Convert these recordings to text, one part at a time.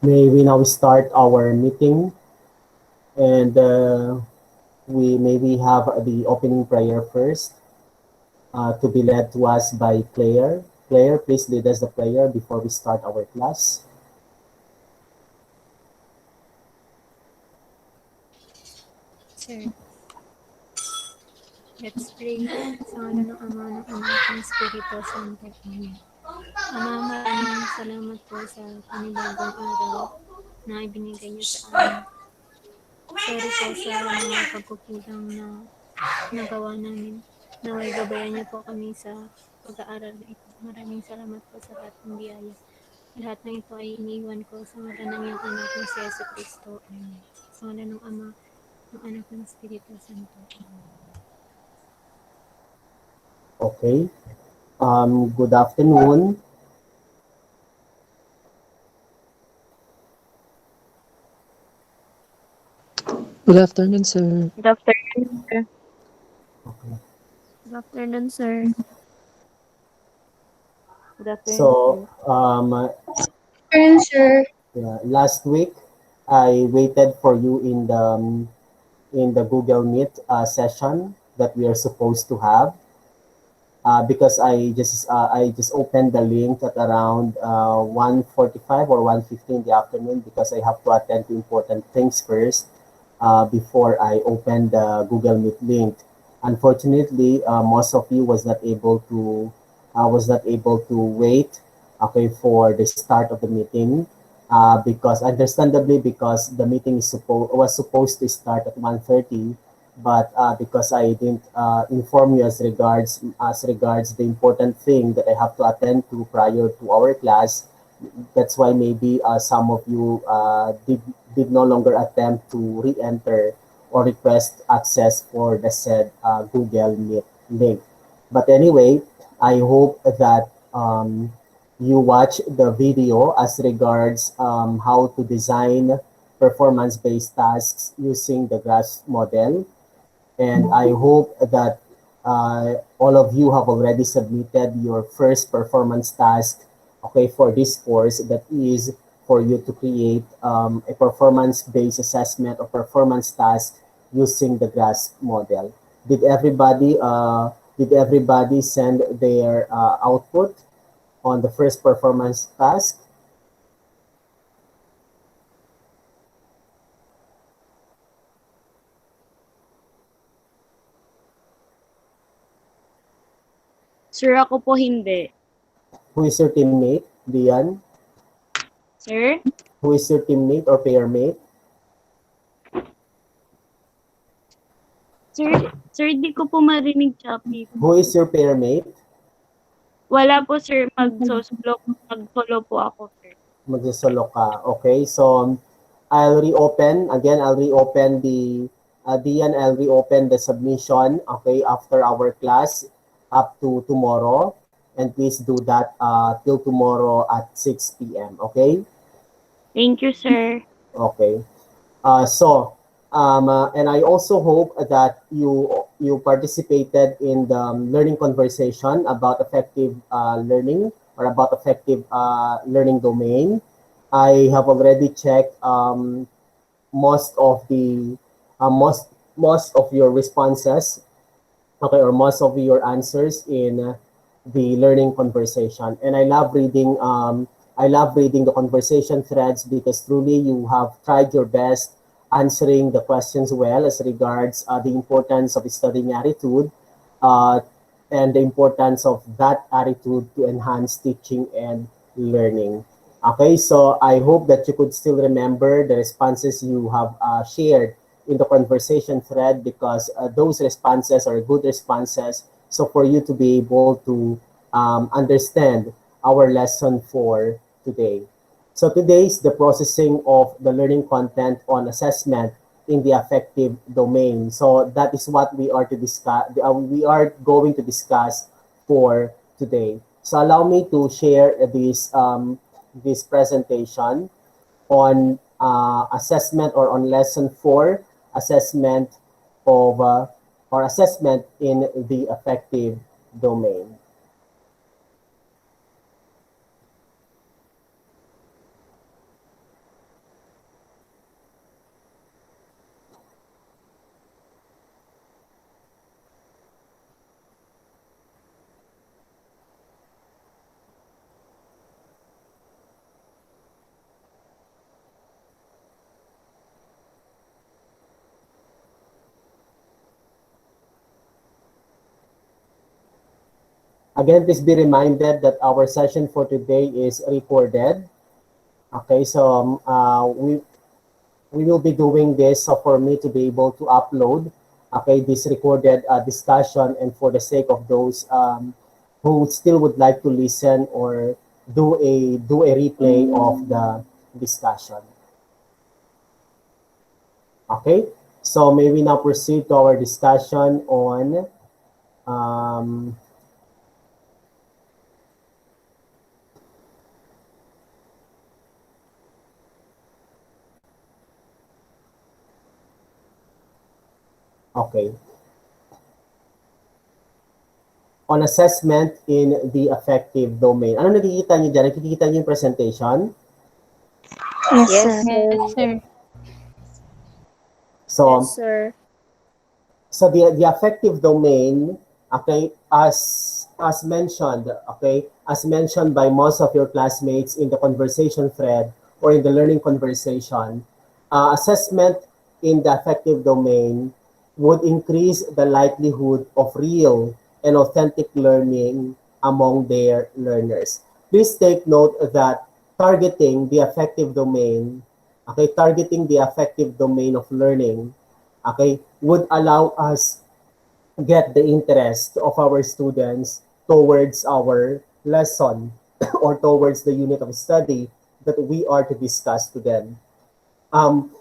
May we now start our meeting, and we maybe have the opening prayer first, to be led to us by Claire. Claire, please lead us the prayer before we start our class. Sir, let's pray. Sa ngala ng Ama, ng Anak, ng Espiritu Santo. Amen. Ama, maraming salamat po sa panibagong araw na ibinigay niyo sa amin. Sorry po sa mga pagkukulang na nagawa namin. Naway gabayan niyo po kami sa pag-aaral na ito. Maraming salamat po sa lahat ng biyaya. Lahat ng ito ay iniwan ko sa ngala ng iyong anak ng si Yesu Cristo. Amen. Sa ngala ng Ama, ng Anak, ng Espiritu Santo. Amen. Okay. Good afternoon. Good afternoon, sir. Good afternoon, sir. Okay. Good afternoon, sir. Good afternoon, So, sir. last week I waited for you in the Google Meet session that we are supposed to have. Because I just opened the link at around 1:45 or 1:50 in the afternoon because I have to attend to important things first before I open the Google Meet link. Unfortunately, most of you was not able to wait, okay, for the start of the meeting, because understandably because the meeting was supposed to start at 1:30, but because I didn't inform you as regards the important thing that I have to attend to prior to our class. That's why maybe some of you did no longer attempt to re-enter or request access for the said Google Meet link. But anyway, I hope that you watch the video as regards how to design performance-based tasks using the GRASP model. And I hope that all of you have already submitted your first performance task, okay, for this course. That is for you to create a performance-based assessment or performance task using the GRASP model. Did everybody send their output on the first performance task? Sir, ako po hindi. Who is your teammate, Dian? Sir? Who is your teammate or pair mate? Sir, di ko po marinig, Chappy. Who is your pair mate? Wala po, sir. Mag-solo po ako, sir. Magsasolo ka. Okay, so I'll reopen the Dian, I'll reopen the submission, okay, after our class up to tomorrow, and please do that till tomorrow at 6 p.m. Okay. Thank you, sir. Okay. And I also hope that you participated in the learning conversation about effective learning or about effective learning domain. I have already checked most of the most of your responses, okay, or most of your answers in the learning conversation. And I love reading the conversation threads because truly you have tried your best answering the questions well as regards the importance of studying attitude, uh, and the importance of that attitude to enhance teaching and learning. Okay, so I hope that you could still remember the responses you have shared in the conversation thread, because those responses are good responses. So for you to be able to understand our lesson for today. So today is the processing of the learning content on assessment in the affective domain. So that is what we are to discuss. We are going to discuss for today. So allow me to share this presentation on assessment, or on lesson 4, assessment of or assessment in the affective domain. Again, please be reminded that our session for today is recorded. Okay, so we will be doing this so for me to be able to upload, okay, this recorded discussion, and for the sake of those who still would like to listen or do a replay of the discussion. Okay, so may we now proceed to our discussion on um, okay, on assessment in the affective domain. Ano nakikita niyo dyan? Nakikita niyo yung presentation? Yes, Yes, sir. sir. Yes, sir. Yes, So, sir. the affective domain, okay, as mentioned, okay, as mentioned by most of your classmates in the conversation thread or in the learning conversation, assessment in the affective domain would increase the likelihood of real and authentic learning among their learners. Please take note that targeting the affective domain, okay, targeting the affective domain of learning, okay, would allow us get the interest of our students towards our lesson or towards the unit of study that we are to discuss to them. Um,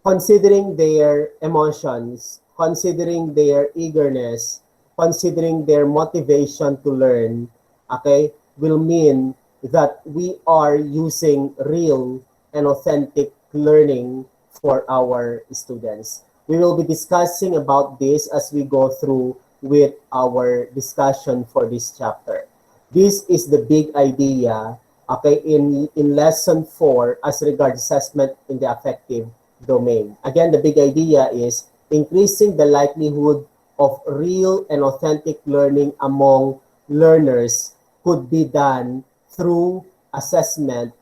Considering their emotions, considering their eagerness, considering their motivation to learn, okay, will mean that we are using real and authentic learning for our students. We will be discussing about this as we go through with our discussion for this chapter. This is the big idea, okay, in lesson 4 as regards assessment in the affective domain. Again, the big idea is increasing the likelihood of real and authentic learning among learners could be done through assessment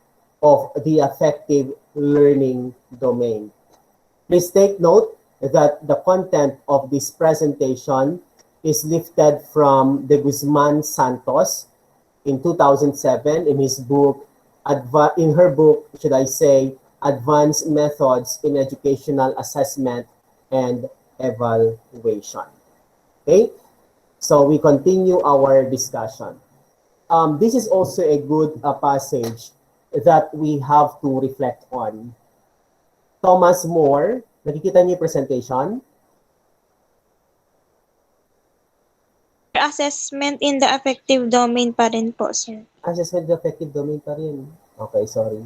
of the affective learning domain. Please take note that the content of this presentation is lifted from De Guzman Santos in 2007 in his book, in her book, should I say, Advanced Methods in Educational Assessment and Evaluation. Okay, so we continue our discussion. This is also a good passage that we have to reflect on. Thomas More, nakikita niyo yung presentation? Assessment in the affective domain pa rin po, sir. Assessment of affective domain pa rin. Okay, sorry.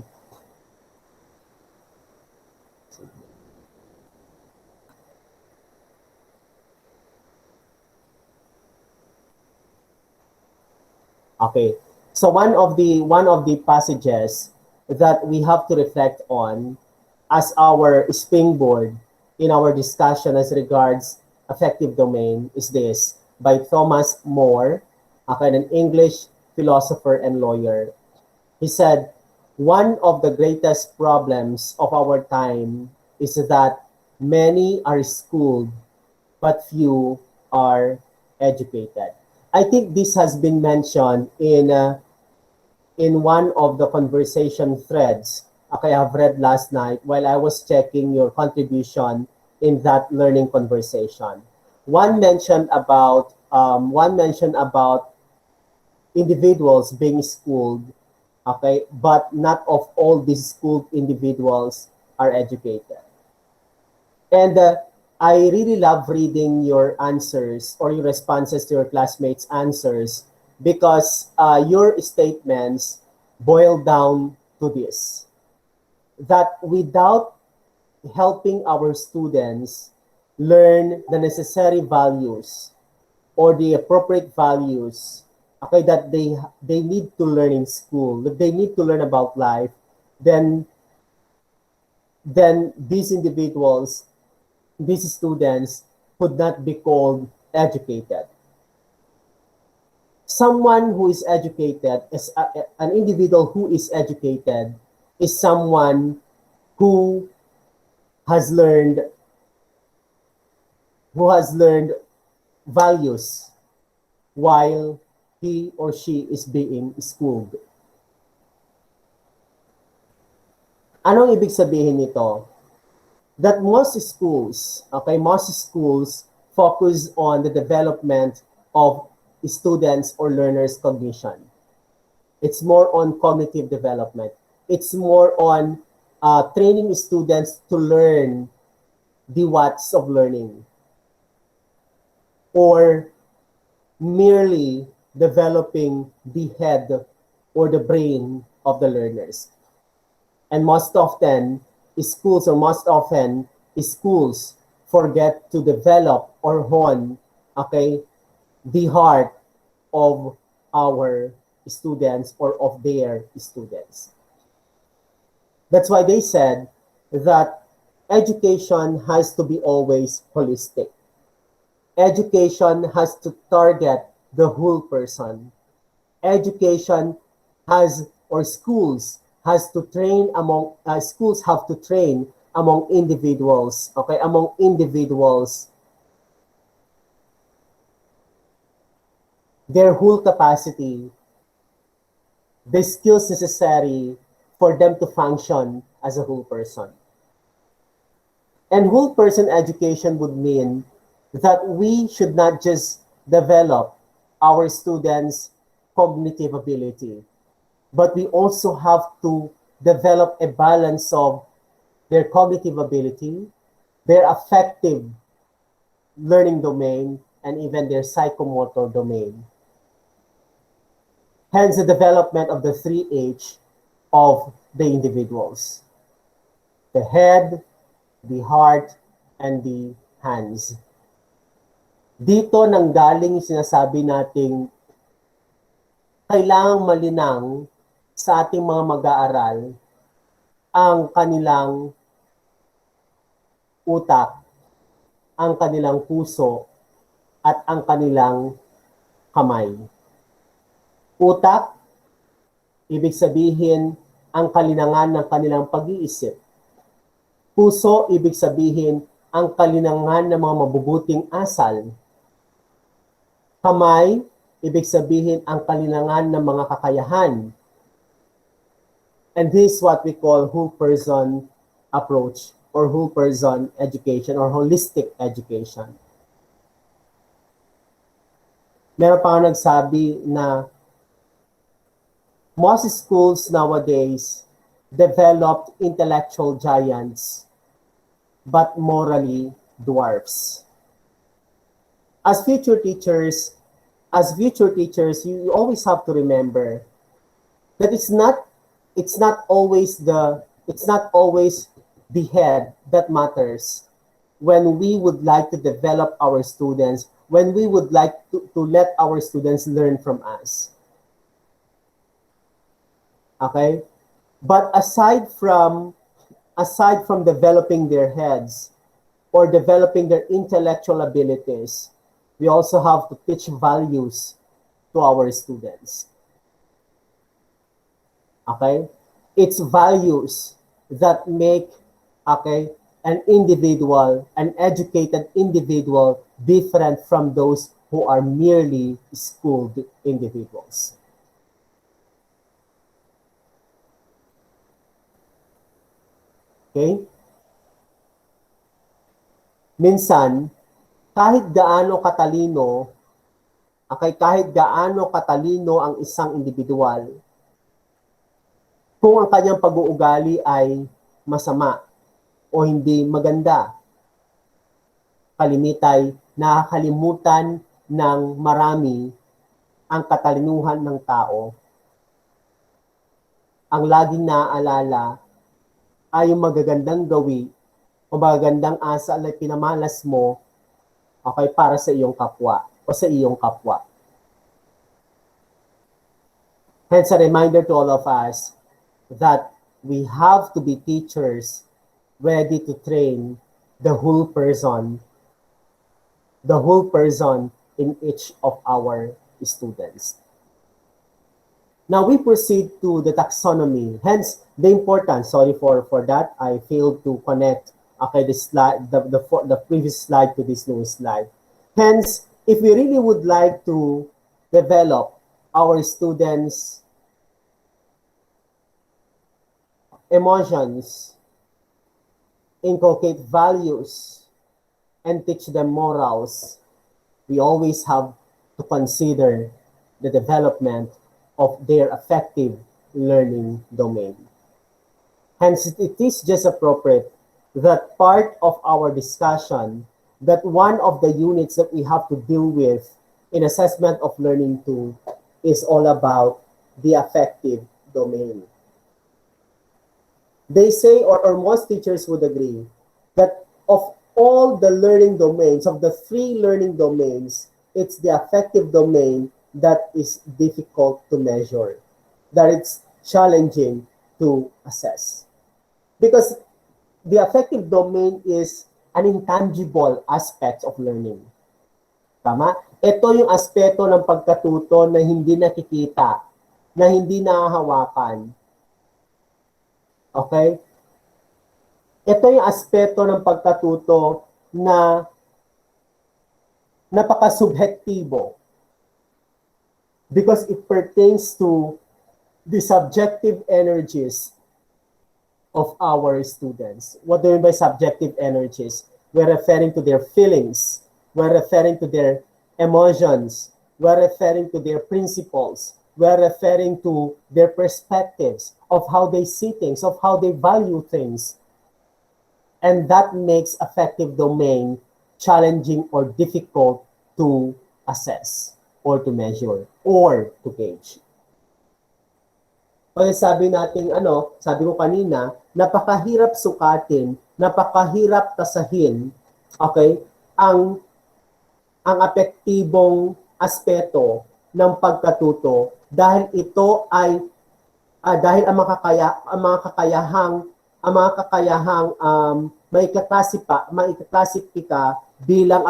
Okay. So one of the passages that we have to reflect on as our springboard in our discussion as regards affective domain is this by Thomas More, an English philosopher and lawyer. He said, one of the greatest problems of our time is that many are schooled, but few are educated. I think this has been mentioned in one of the conversation threads okay, I've read last night while I was checking your contribution in that learning conversation. One mentioned about individuals being schooled, okay, but not of all these schooled individuals are educated. And I really love reading your answers or your responses to your classmates' answers because your statements boil down to this, that without helping our students learn the necessary values or the appropriate values, okay, that they need to learn in school, that they need to learn about life, then these individuals, these students could not be called educated. Someone who is educated, an individual who is educated, is someone who has learned values, while he or she is being schooled. Anong ibig sabihin nito? That most schools focus on the development of students or learners' cognition. It's more on cognitive development. It's more on training students to learn the what's of learning, or merely developing the head or the brain of the learners. And most often, schools forget to develop or hone, the heart of our students or of their students. That's why they said that education has to be always holistic. Education has to target the whole person. Education has, or schools has to train among, schools have to train among individuals, among individuals, their whole capacity, the skills necessary for them to function as a whole person. And whole person education would mean that we should not just develop our students' cognitive ability, but we also have to develop a balance of their cognitive ability, their affective learning domain, and even their psychomotor domain. Hence the development of the 3H of the individuals: the head, the heart, and the hands. Dito nanggaling yung sinasabi nating kailangang malinang sa ating mga mag-aaral ang kanilang utak, ang kanilang puso, at ang kanilang kamay. Utak, ibig sabihin ang kalinangan ng kanilang pag-iisip. Puso, ibig sabihin ang kalinangan ng mga mabubuting asal. Kamay, ibig sabihin ang kalinangan ng mga kakayahan. And this is what we call whole person approach, or whole person education, or holistic education. Meron pa nga nagsabi na most schools nowadays developed intellectual giants, but morally dwarfs. As future teachers, you always have to remember that it's not always the head that matters when we would like to develop our students, when we would like to let our students learn from us. Okay? But aside from developing their heads or developing their intellectual abilities, we also have to teach values to our students. Okay? It's values that make, an educated individual different from those who are merely schooled individuals. Okay? Minsan, kahit gaano katalino ang isang individual, kung ang kanyang pag-uugali ay masama o hindi maganda, kalimitay nakakalimutan ng marami ang katalinuhan ng tao. Ang laging naaalala ay yung magagandang gawi o magagandang asal na pinamalas mo para sa iyong kapwa o sa iyong kapwa. Hence a reminder to all of us that we have to be teachers ready to train the whole person in each of our students. Now we proceed to the taxonomy. Hence the importance. Sorry for that. I failed to connect the slide, the previous slide to this new slide. Hence, if we really would like to develop our students' emotions, inculcate values, and teach them morals, we always have to consider the development of their affective learning domain. Hence, it is just appropriate that part of our discussion, that one of the units that we have to deal with in assessment of learning 2 is all about the affective domain. They say, or most teachers would agree, that of all the learning domains, of the 3 learning domains, it's the affective domain that is difficult to measure, that it's challenging to assess. Because the affective domain is an intangible aspect of learning. Tama? Ito yung aspeto ng pagkatuto na hindi nakikita, na hindi nahahawakan. Okay? Ito yung aspeto ng pagkatuto na napaka-subjektibo because it pertains to the subjective energies of our students. What do we mean by subjective energies? We're referring to their feelings. We're referring to their emotions. We're referring to their principles. We're referring to their perspectives of how they see things, of how they value things. And that makes affective domain challenging or difficult to assess or to measure or to gauge. Kaya sabi natin, sabi ko kanina, napakahirap sukatin, napakahirap tasahin, okay, ang apektibong aspeto ng pagkatuto dahil ito ay dahil ang mga kakayahang maikaklasipika bilang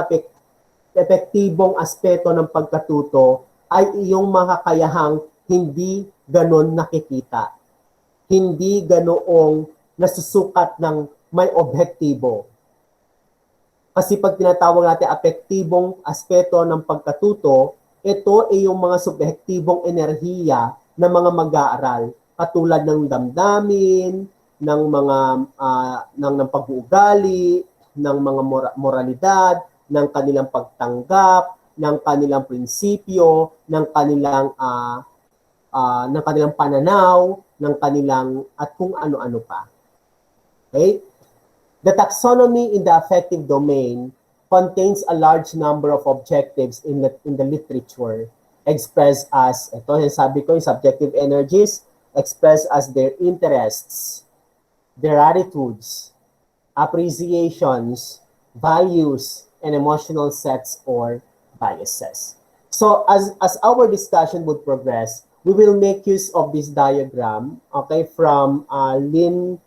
epektibong aspeto ng pagkatuto ay iyong mga kakayahang hindi ganon nakikita. Hindi ganoong nasusukat ng may objektibo. Kasi pag tinatawag natin apektibong aspeto ng pagkatuto, ito ay yung mga subjektibong enerhiya ng mga mag-aaral, katulad ng damdamin, ng mga ng pag-uugali, ng mga moralidad, ng kanilang pagtanggap, ng kanilang prinsipyo, ng kanilang pananaw, ng kanilang at kung ano-ano pa. Okay? The taxonomy in the affective domain contains a large number of objectives in the literature expressed as, ito yung sabi ko, yung subjective energies, expressed as their interests, their attitudes, appreciations, values, and emotional sets or biases. So as our discussion would progress, we will make use of this diagram, okay, from Lynn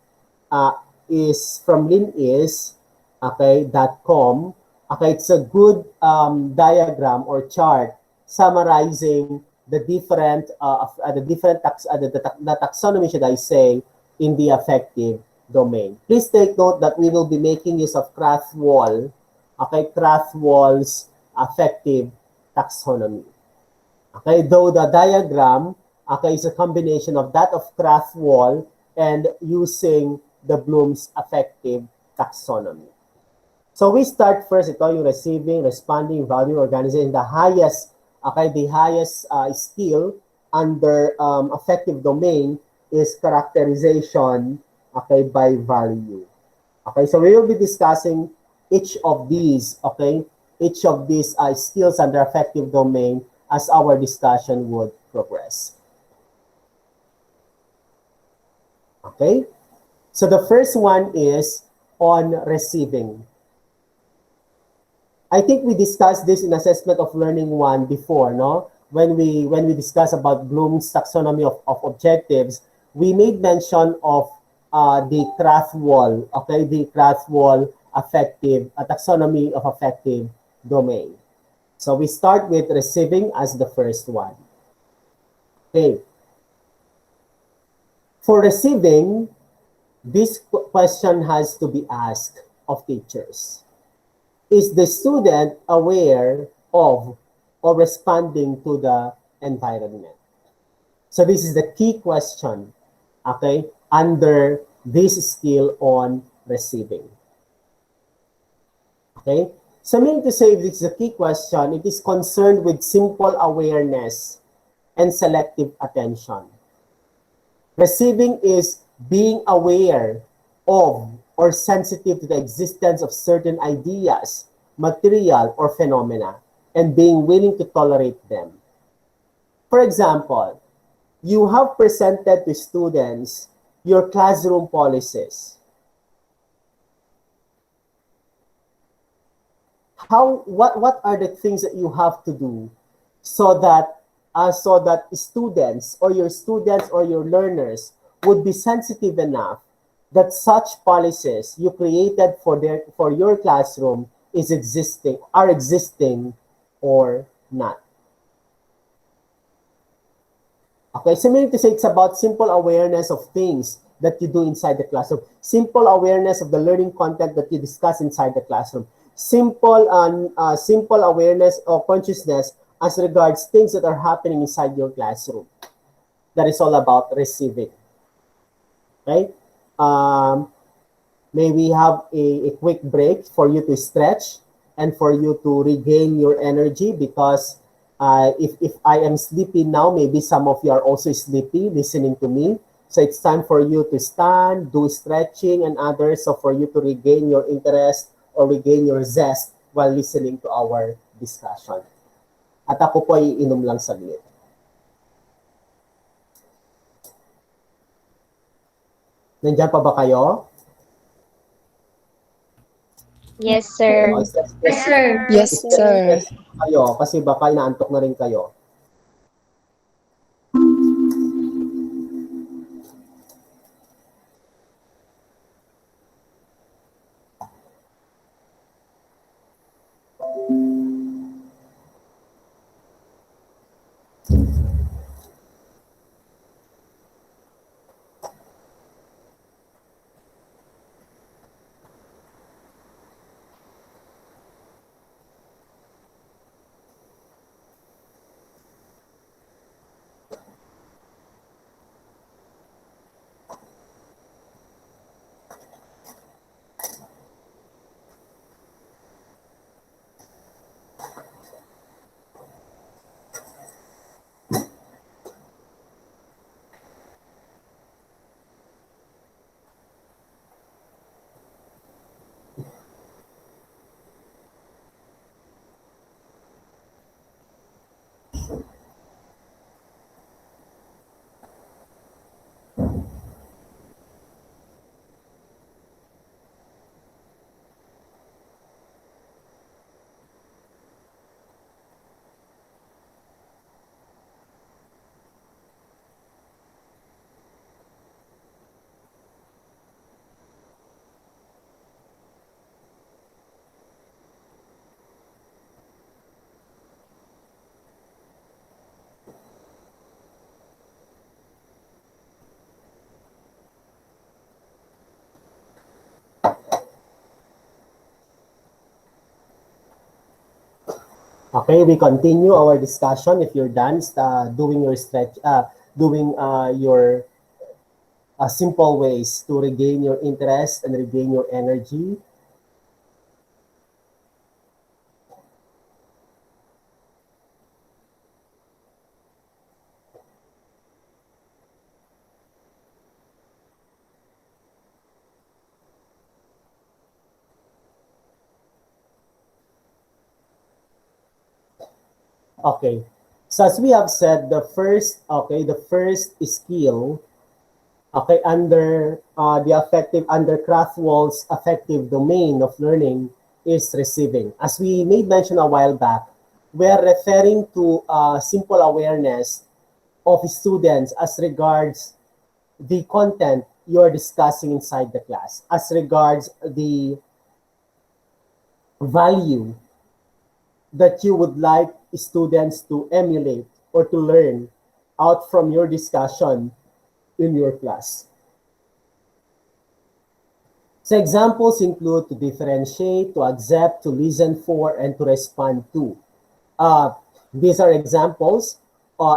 .com. Okay, it's a good diagram or chart summarizing the different taxonomy, should I say, in the affective domain. Please take note that we will be making use of Krathwohl, okay, Krathwohl's affective taxonomy. Okay, though the diagram, okay, is a combination of that of Krathwohl and using the Bloom's affective taxonomy. So we start first, ito yung receiving, responding, value, organizing, the highest skill under affective domain is characterization, okay, by value. Okay, so we will be discussing each of these, okay, each of these skills under affective domain as our discussion would progress. Okay, so the first one is on receiving. I think we discussed this in assessment of learning 1 before, no? When we discussed about Bloom's taxonomy of objectives, we made mention of the Krathwohl, okay, the Krathwohl affective taxonomy of affective domain. So we start with receiving as the first one. Okay. For receiving, this question has to be asked of teachers. Is the student aware of or responding to the environment? So this is the key question, okay, under this skill on receiving. Okay, so meaning to say, if this is a key question, it is concerned with simple awareness and selective attention. Receiving is being aware of or sensitive to the existence of certain ideas, material, or phenomena, and being willing to tolerate them. For example, you have presented to students your classroom policies. What are the things that you have to do so that students or your learners would be sensitive enough that such policies you created for your classroom are existing or not? Okay, so meaning to say, it's about simple awareness of things that you do inside the classroom, simple awareness of the learning content that you discuss inside the classroom, simple awareness or consciousness as regards things that are happening inside your classroom. That is all about receiving. Okay, may we have a quick break for you to stretch and for you to regain your energy, because if I am sleepy now, maybe some of you are also sleepy listening to me. So it's time for you to stand, do stretching and others, so for you to regain your interest or regain your zest while listening to our discussion. At ako po ay inom lang saglit. Nandiyan pa ba kayo? Yes, sir. Yes, sir. Yes, sir. Kayo, kasi baka inaantok na rin kayo. Okay, we continue our discussion. If you're done doing your stretch, doing your simple ways to regain your interest and regain your energy. Okay, so as we have said, the first skill, okay, under Krathwohl's affective domain of learning is receiving. As we made mention a while back, we are referring to simple awareness of students as regards the content you're discussing inside the class, as regards the value that you would like students to emulate or to learn out from your discussion in your class. So examples include to differentiate, to accept, to listen for, and to respond to. These are examples.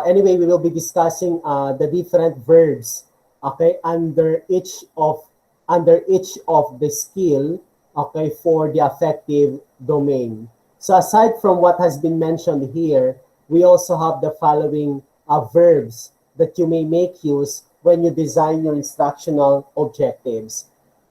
Anyway, we will be discussing the different verbs, okay, under each of the skill, okay, for the affective domain. So aside from what has been mentioned here, we also have the following verbs that you may make use when you design your instructional objectives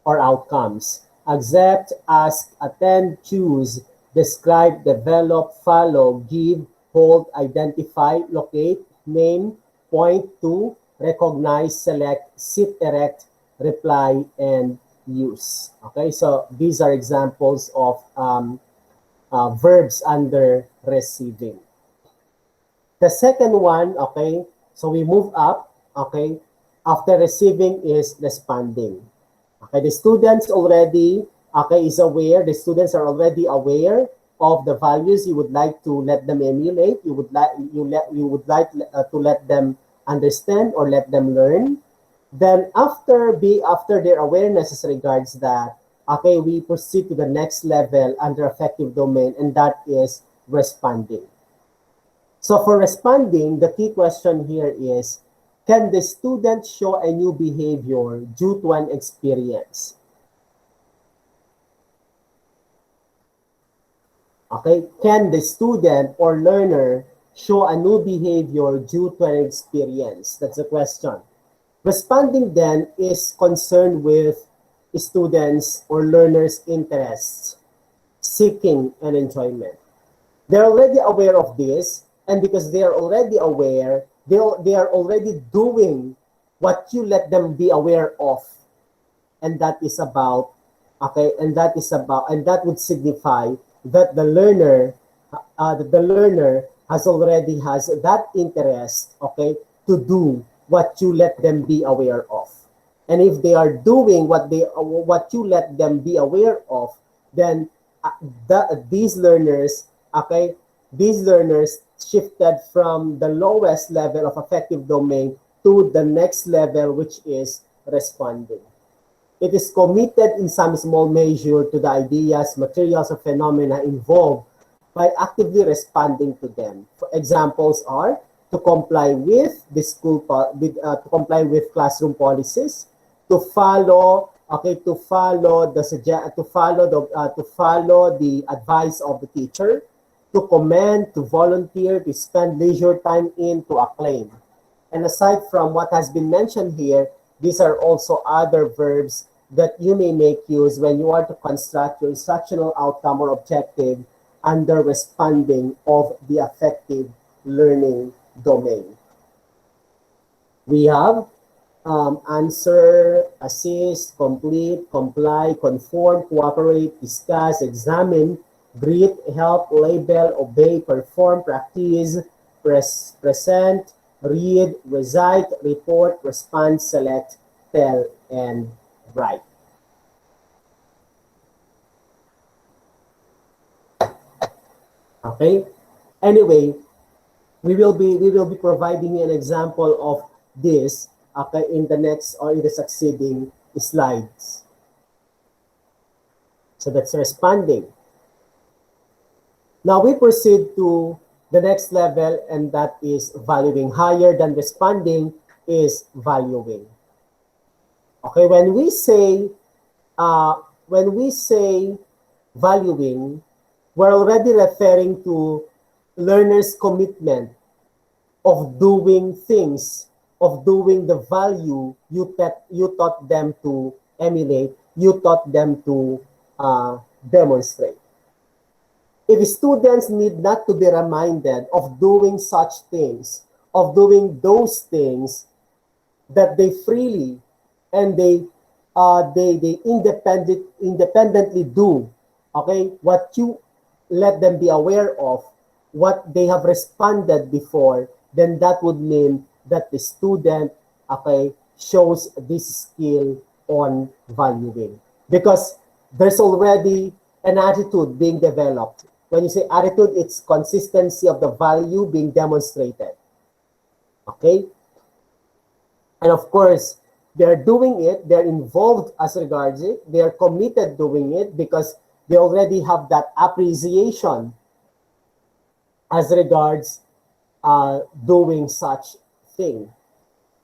or outcomes. Accept, ask, attend, choose, describe, develop, follow, give, hold, identify, locate, name, point to, recognize, select, sit erect, reply, and use. Okay, so these are examples of verbs under receiving. The second one, okay, so we move up, okay, after receiving is responding. Okay, the students already, okay, is aware, the students are already aware of the values you would like to let them emulate, you would like to let them understand or let them learn. Then after their awareness as regards that, okay, we proceed to the next level under affective domain, and that is responding. So for responding, the key question here is, can the student show a new behavior due to an experience? Okay, can the student or learner show a new behavior due to an experience? That's the question. Responding then is concerned with students or learners' interests, seeking, and enjoyment. They're already aware of this, and because they are already aware, they are already doing what you let them be aware of. And that is about, okay, and that would signify that the learner has that interest, okay, to do what you let them be aware of. And if they are doing what you let them be aware of, then these learners, okay, these learners shifted from the lowest level of affective domain to the next level, which is responding. It is committed in some small measure to the ideas, materials, or phenomena involved by actively responding to them. For examples are to comply with the to comply with classroom policies, to follow, okay, to follow the advice of the teacher, to commend, to volunteer, to spend leisure time in, to acclaim. And aside from what has been mentioned here, these are also other verbs that you may make use when you are to construct your instructional outcome or objective under responding of the affective learning domain. We have answer, assist, complete, comply, conform, cooperate, discuss, examine, greet, help, label, obey, perform, practice, present, read, recite, report, respond, select, tell, and write. Okay? Anyway, we will be providing an example of this, okay, in the next or in the succeeding slides. So that's responding. Now we proceed to the next level, and that is valuing. Higher than responding is valuing. Okay, when we say valuing, we're already referring to learners' commitment of doing things, of doing the value you taught them to emulate, you taught them to demonstrate. If students need not to be reminded of doing such things, of doing those things that they freely and they independently do, okay, what you let them be aware of, what they have responded before, then that would mean that the student, okay, shows this skill on valuing, because there's already an attitude being developed. When you say attitude, it's consistency of the value being demonstrated. Okay? And of course, they're doing it, they're involved as regards it, they're committed doing it because they already have that appreciation as regards doing such thing.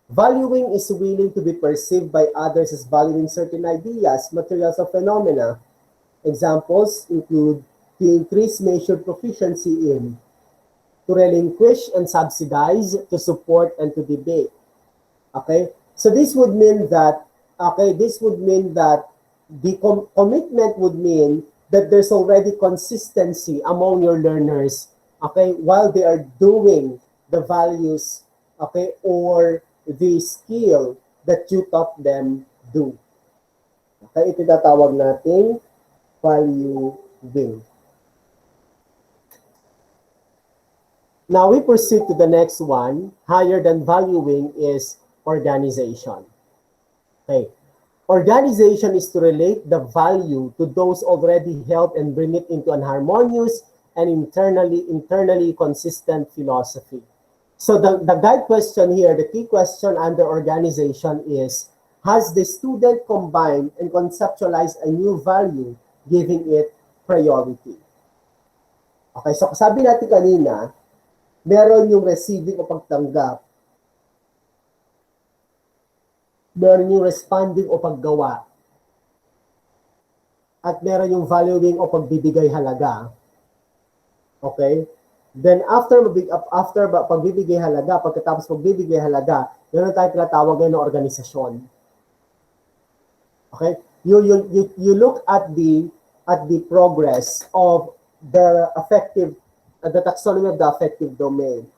Valuing is willing to be perceived by others as valuing certain ideas, materials, or phenomena. Examples include to increase measured proficiency in, to relinquish and subsidize, to support, and to debate. Okay? So this would mean that, the commitment would mean that there's already consistency among your learners, okay, while they are doing the values, okay, or the skill that you taught them do. Okay, ito tatawag natin valuing. Now we proceed to the next one. Higher than valuing is organization. Okay. Organization is to relate the value to those already held and bring it into an harmonious and internally consistent philosophy. So the guide question here, the key question under organization is, has the student combined and conceptualized a new value, giving it priority? Okay, so sabi natin kanina, meron yung receiving o pagtanggap, meron yung responding o paggawa, at meron yung valuing o pagbibigay halaga. Okay? Then after pagbibigay halaga, pagkatapos pagbibigay halaga, yun ang tayo tinatawag ng organisasyon. Okay? You look at the progress of the taxonomy of the affective domain.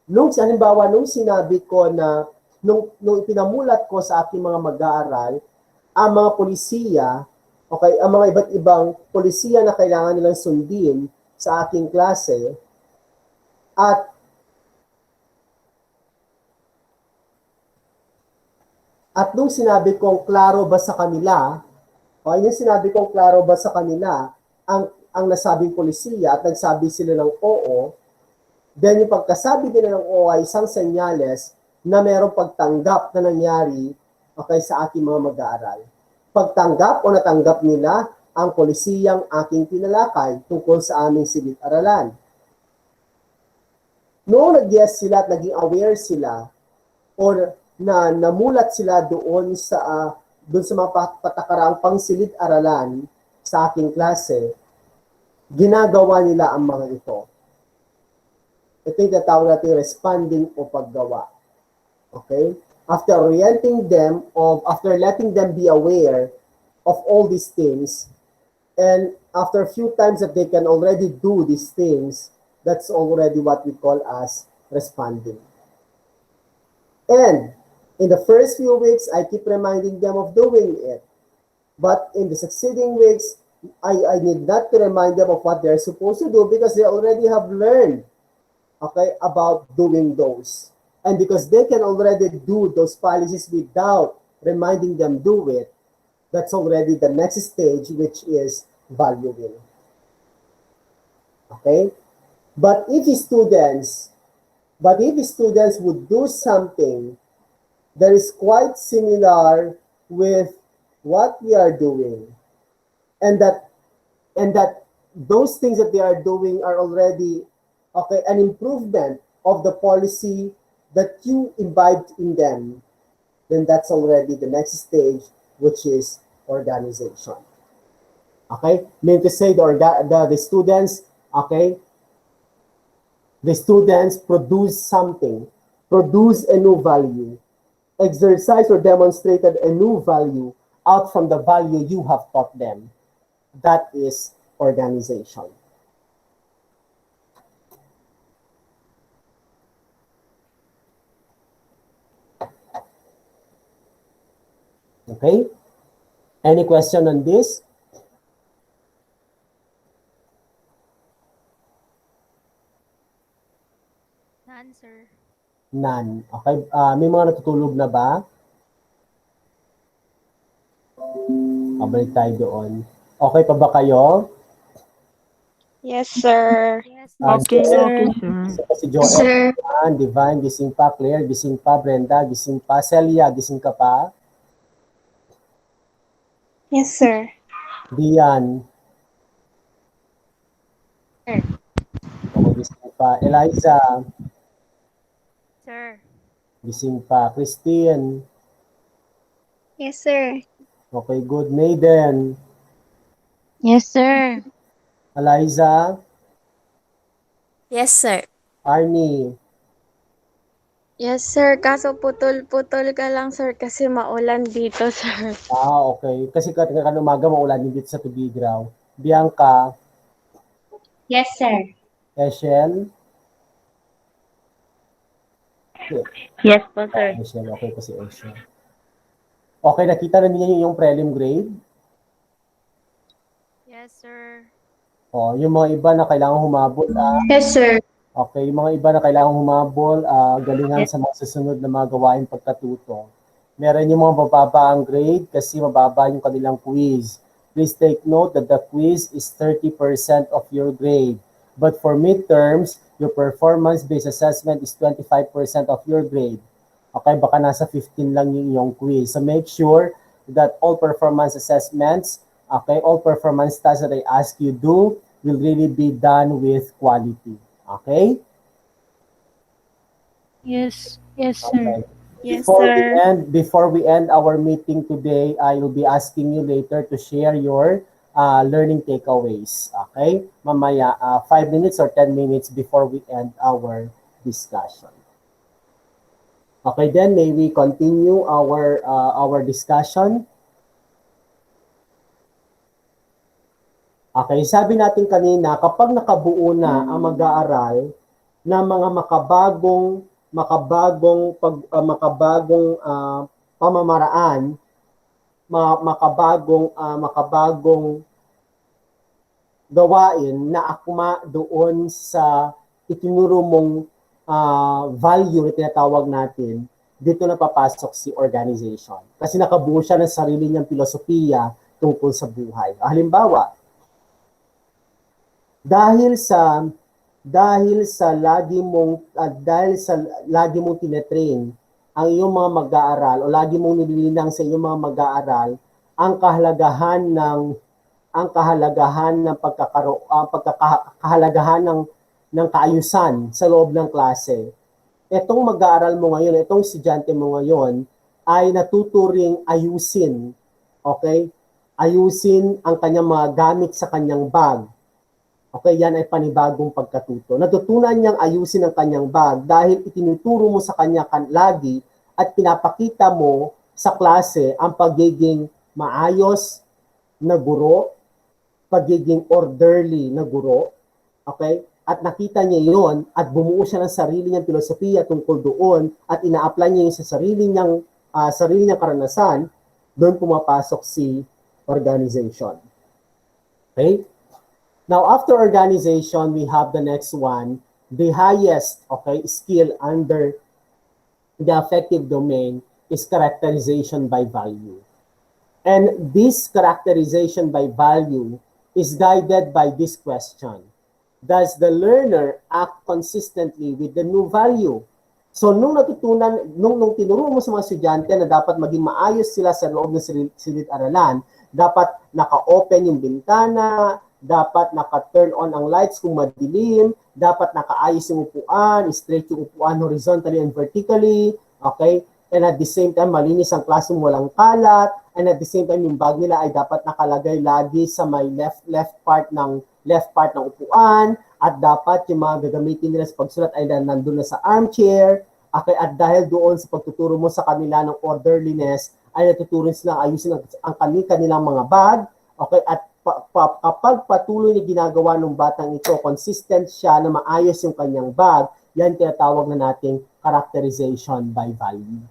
Nung sinabi ko na nung pinamulat ko sa aking mga mag-aaral, ang mga polisiya, okay, ang mga iba't ibang polisiya na kailangan nilang sundin sa aking klase, at nung sinabi kong klaro ba sa kanila, okay, yung sinabi kong klaro ba sa kanila, ang nasabing polisiya at nagsabi sila ng oo, then yung pagkasabi nila ng oo ay isang senyales na mayroong pagtanggap na nangyari, okay, sa aking mga mag-aaral. Pagtanggap o natanggap nila ang polisiyang aking tinalakay tungkol sa aming silid-aralan. Noong nag-yes sila at naging aware sila or na namulat sila doon sa mga patakaraang pangsilid-aralan sa aking klase, ginagawa nila ang mga ito. Ito yung tatawag natin responding o paggawa. Okay? After letting them be aware of all these things, and after a few times that they can already do these things, that's already what we call as responding. And in the first few weeks, I keep reminding them of doing it. But in the succeeding weeks, I need not to remind them of what they're supposed to do because they already have learned, okay, about doing those. And because they can already do those policies without reminding them do it, that's already the next stage, which is valuing. Okay? But if students would do something that is quite similar with what we are doing, and that those things that they are doing are already, okay, an improvement of the policy that you imbibed in them, then that's already the next stage, which is organization. Okay? Mean to say the students, okay, the students produce something, produce a new value, exercise or demonstrated a new value out from the value you have taught them. That is organization. Okay? Any question on this? None, sir. None. Okay. May mga natutulog na ba? Pabalik tayo doon. Okay pa ba kayo? Yes, sir. Yes, Okay, sir. okay, sir. Si Joel, Divine, gising pa. Claire, gising pa. Brenda, gising pa. Celia, gising ka pa. Yes, sir. Dian. Sir. Okay, pa. Eliza, Sir. gising pa. Christine, Yes, sir. okay, good. Maiden, Yes, sir. Eliza, Yes, sir. Arnie, Yes, sir. Kaso putol-putol ka lang, sir, kasi maulan dito, sir. okay. Kasi kan umaga maulan din dito sa Tubigraw. Bianca, Yes, sir. Eshel, Yes po, sir. Eshel, okay po si Eshel. Okay, nakita na niyo yung prelim grade? Yes, sir. Yung mga iba na kailangan humabol, Yes, sir. okay, yung mga iba na kailangan humabol, galingan sa mga susunod na mga gawain pagkatuto. Meron yung mga mababa ang grade kasi mababa yung kanilang quiz. Please take note that the quiz is 30% of your grade. But for midterms, your performance-based assessment is 25% of your grade. Okay, baka nasa 15 lang yung iyong quiz. So make sure that all performance assessments, okay, all performance tasks that I ask you do will really be done with quality. Okay? Yes. Yes, sir. Okay. Yes, Before we sir. before we end our meeting today, I will be asking you later to share your learning takeaways. Okay? Mamaya, 5 minutes or 10 minutes before we end our discussion. Okay, then may we continue our discussion. Okay, sabi natin kanina, kapag nakabuo na ang mag-aaral ng mga pamamaraan, makabagong gawain na akma doon sa itinuro mong value na tinatawag natin, dito na papasok si organization. Kasi nakabuo siya ng sarili niyang filosofiya tungkol sa buhay. Halimbawa, dahil sa lagi mong tinetrain ang iyong mga mag-aaral o lagi mong nililinang sa iyong mga mag-aaral ang kahalagahan ng kaayusan sa loob ng klase. Itong mag-aaral mo ngayon, itong estudyante mo ngayon ay natuturing ayusin, okay? Ayusin ang kanyang mga gamit sa kanyang bag. Okay, yan ay panibagong pagkatuto. Natutunan niyang ayusin ang kanyang bag dahil itinuturo mo sa kanya lagi at pinapakita mo sa klase ang pagiging maayos na guro, pagiging orderly na guro, okay? At nakita niya yon at bumuo siya ng sarili niyang filosofiya tungkol doon at ina-apply niya yun sa sarili niyang karanasan, doon pumapasok si organization. Okay? Now, after organization, we have the next one, the highest, okay, skill under the affective domain is characterization by value. And this characterization by value is guided by this question. Does the learner act consistently with the new value? So, nung tinuro mo sa mga estudyante na dapat maging maayos sila sa loob ng silid-aralan, dapat naka-open yung bintana, dapat naka-turn on ang lights kung madilim, dapat nakaayos yung upuan, straight yung upuan horizontally and vertically, okay? And at the same time, malinis ang classroom, walang kalat, and at the same time, yung bag nila ay dapat nakalagay lagi sa may left part ng upuan, at dapat yung mga gagamitin nila sa pagsulat ay nandun na sa armchair, okay? At dahil doon sa pagtuturo mo sa kanila ng orderliness, ay natuturin silang ayusin ang kanilang mga bag, okay? At kapag patuloy na ginagawa ng batang ito, consistent siya na maayos yung kanyang bag, yan tinatawag na nating characterization by value.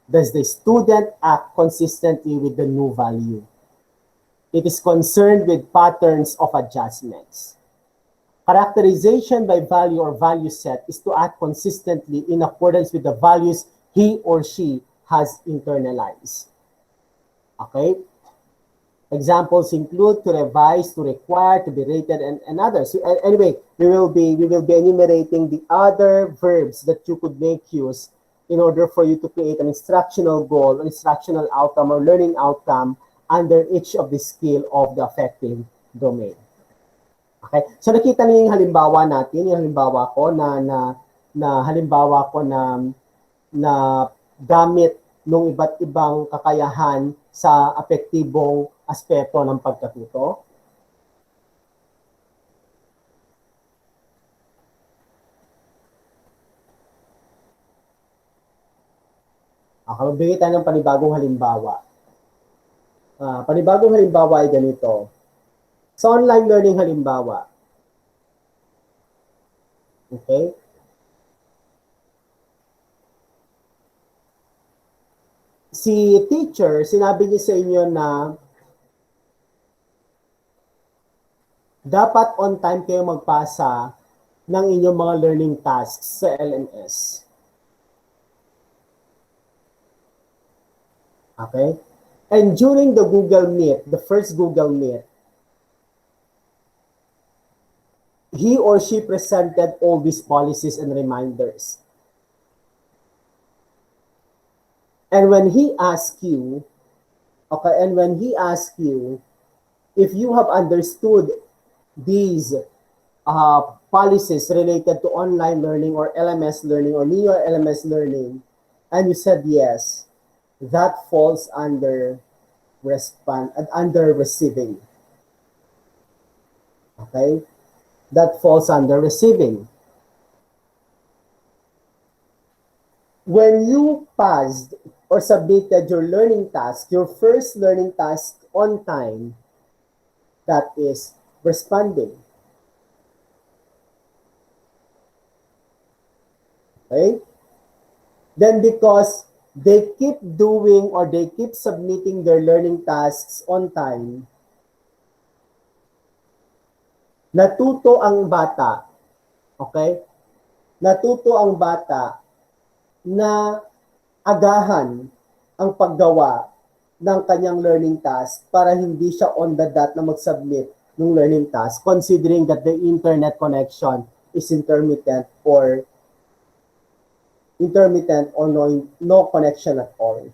Does the student act consistently with the new value? It is concerned with patterns of adjustments. Characterization by value or value set is to act consistently in accordance with the values he or she has internalized. Okay? Examples include to revise, to require, to be rated, and others. So, anyway, we will be enumerating the other verbs that you could make use in order for you to create an instructional goal, an instructional outcome, or learning outcome under each of the skill of the affective domain. Okay? So nakita niyo yung halimbawa natin, yung halimbawa ko na halimbawa ko na gamit ng iba't ibang kakayahan sa apektibong aspeto ng pagkatuto. Okay, magbigay tayo ng panibagong halimbawa. Panibagong halimbawa ay ganito. Sa online learning halimbawa, okay? Si teacher, sinabi niya sa inyo na dapat on time kayo magpasa ng inyong mga learning tasks sa LMS. Okay? And during the Google Meet, the first Google Meet, he or she presented all these policies and reminders. And when he asked you, if you have understood these policies related to online learning or LMS learning or neo LMS learning, and you said yes, that falls under receiving. Okay? That falls under receiving. When you passed or submitted your learning task, your first learning task on time, that is responding. Okay? Then because they keep doing or they keep submitting their learning tasks on time, natuto ang bata, okay? Natuto ang bata na agahan ang paggawa ng kanyang learning task para hindi siya on the dot na mag-submit ng learning task, considering that the internet connection is intermittent or no connection at all.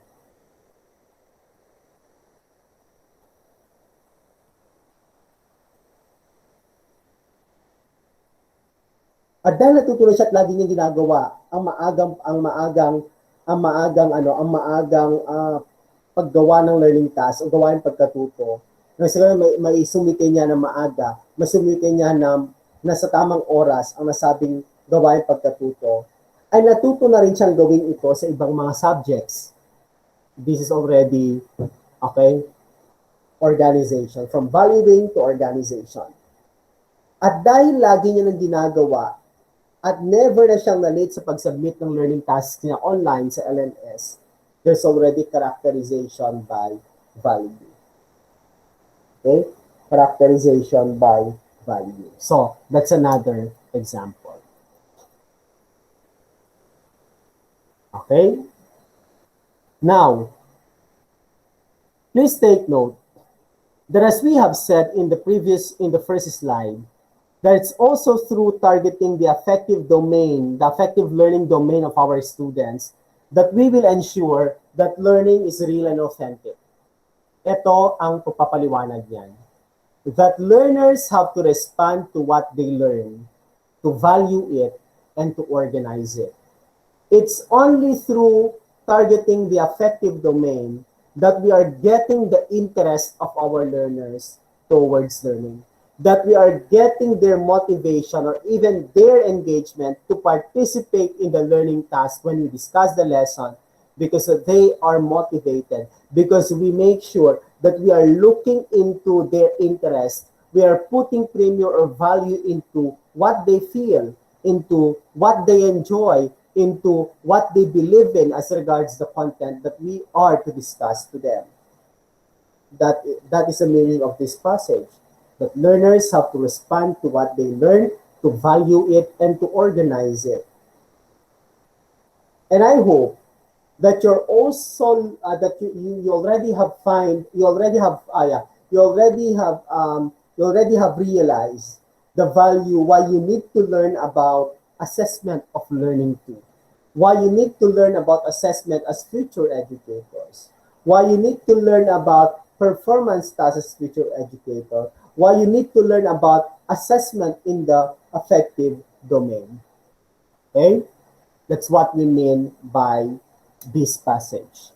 At dahil natutunan siya at lagi niyang ginagawa ang maagang paggawa ng learning task o gawain pagkatuto. Kasi may sumite niya na maaga, masumite niya na nasa tamang oras ang nasabing gawain pagkatuto, ay natuto na rin siyang gawin ito sa ibang mga subjects. This is already, okay, organization. From valuing to organization. At dahil lagi niya nang ginagawa, at never na siyang na-late sa pag-submit ng learning tasks niya online sa LMS, there's already characterization by value. Okay? Characterization by value. So, that's another example. Okay? Now, please take note that as we have said in the first slide, that it's also through targeting the affective domain, the affective learning domain of our students, that we will ensure that learning is real and authentic. Ito ang pagpapaliwanag niyan. That learners have to respond to what they learn, to value it, and to organize it. It's only through targeting the affective domain that we are getting the interest of our learners towards learning, that we are getting their motivation or even their engagement to participate in the learning task when we discuss the lesson, because they are motivated, because we make sure that we are looking into their interest, we are putting premium or value into what they feel, into what they enjoy, into what they believe in as regards the content that we are to discuss to them. That is the meaning of this passage. That learners have to respond to what they learn, to value it, and to organize it. And I hope that you're also that you already have realized the value why you need to learn about assessment of learning too, why you need to learn about assessment as future educators, why you need to learn about performance tasks as future educator, why you need to learn about assessment in the affective domain. Okay? That's what we mean by this passage.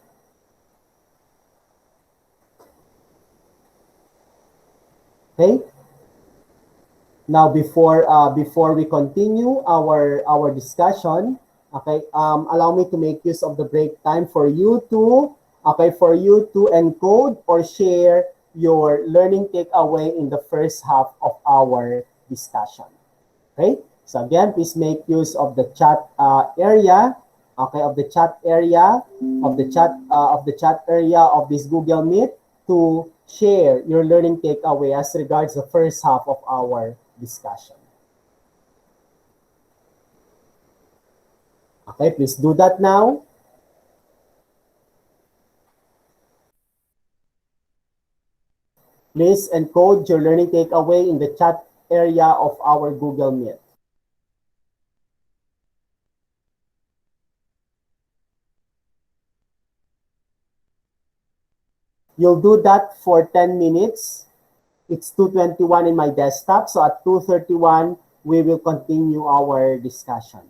Okay? Now, before we continue our discussion, okay, allow me to make use of the break time for you to encode or share your learning takeaway in the first half of our discussion. Okay, so again, please make use of the chat area, okay, of the chat area of this Google Meet to share your learning takeaway as regards the first half of our discussion. Okay, please do that now. Please encode your learning takeaway in the chat area of our Google Meet. You'll do that for 10 minutes. It's 2:21 in my desktop, so at 2:31, we will continue our discussion.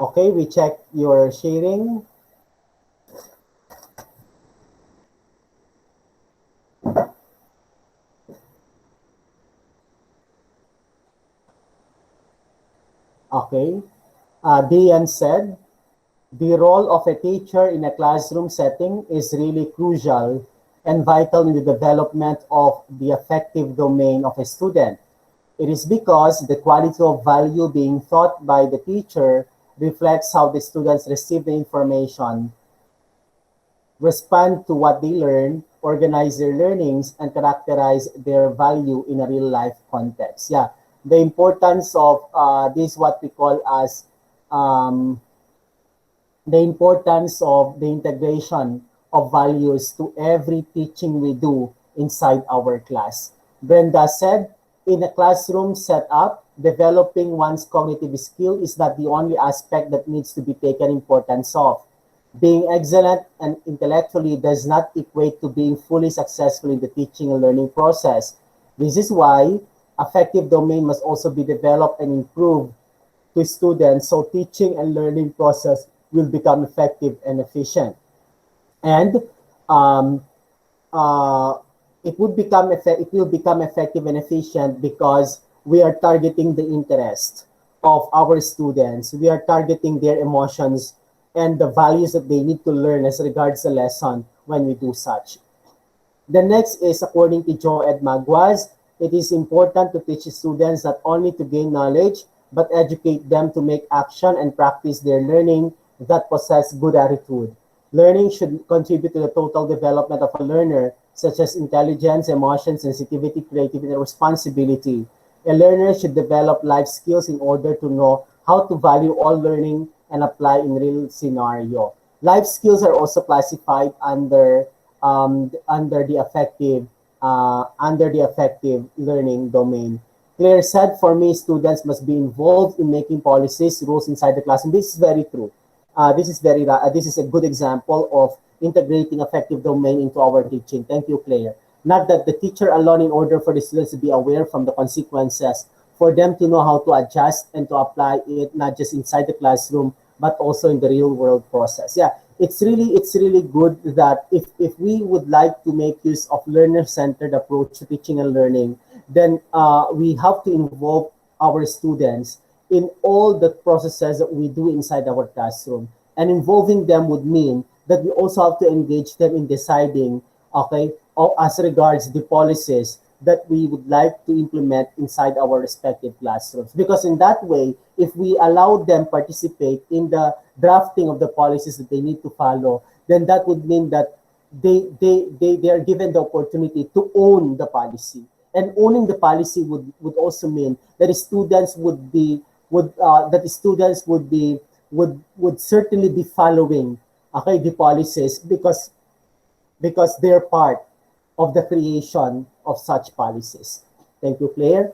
Okay, we check your sharing. Okay. Diane said, the role of a teacher in a classroom setting is really crucial and vital in the development of the affective domain of a student. It is because the quality of value being taught by the teacher reflects how the students receive the information, respond to what they learn, organize their learnings, and characterize their value in a real life context. Yeah, the importance of this, what we call as um, the importance of the integration of values to every teaching we do inside our class. Brenda said, in a classroom setup, developing one's cognitive skill is not the only aspect that needs to be taken importance of. Being excellent and intellectually does not equate to being fully successful in the teaching and learning process. This is why affective domain must also be developed and improved to students so teaching and learning process will become effective and efficient. And um, uh, it will become effective and efficient because we are targeting the interest of our students. We are targeting their emotions and the values that they need to learn as regards the lesson when we do such. The next is, according to Joe Ed Magwas, it is important to teach students not only to gain knowledge, but educate them to make action and practice their learning that possess good attitude. Learning should contribute to the total development of a learner, such as intelligence, emotion, sensitivity, creativity, and responsibility. A learner should develop life skills in order to know how to value all learning and apply in real scenario. Life skills are also classified under the affective learning domain. Claire said, for me, students must be involved in making policies, rules inside the classroom. This is very true. This is a good example of integrating affective domain into our teaching. Thank you, Claire. Not that the teacher alone, in order for the students to be aware from the consequences, for them to know how to adjust and to apply it, not just inside the classroom, but also in the real world process. Yeah, it's really good that if we would like to make use of learner-centered approach to teaching and learning, then we have to involve our students in all the processes that we do inside our classroom. And involving them would mean that we also have to engage them in deciding, okay, as regards the policies that we would like to implement inside our respective classrooms. Because in that way, if we allow them participate in the drafting of the policies that they need to follow, then that would mean that they are given the opportunity to own the policy. And owning the policy would also mean that the students would certainly be following, okay, the policies because they're part of the creation of such policies. Thank you, Claire.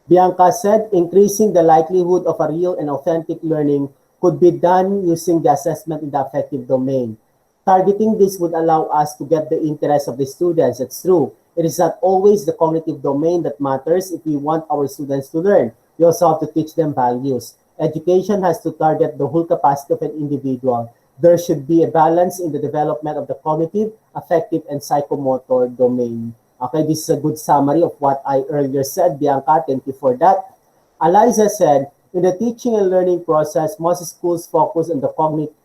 Bianca said, increasing the likelihood of a real and authentic learning could be done using the assessment in the affective domain. Targeting this would allow us to get the interest of the students. It's true. It is not always the cognitive domain that matters if we want our students to learn. We also have to teach them values. Education has to target the whole capacity of an individual. There should be a balance in the development of the cognitive, affective, and psychomotor domain. Okay, this is a good summary of what I earlier said. Bianca, thank you for that. Eliza said, in the teaching and learning process, most schools focus on the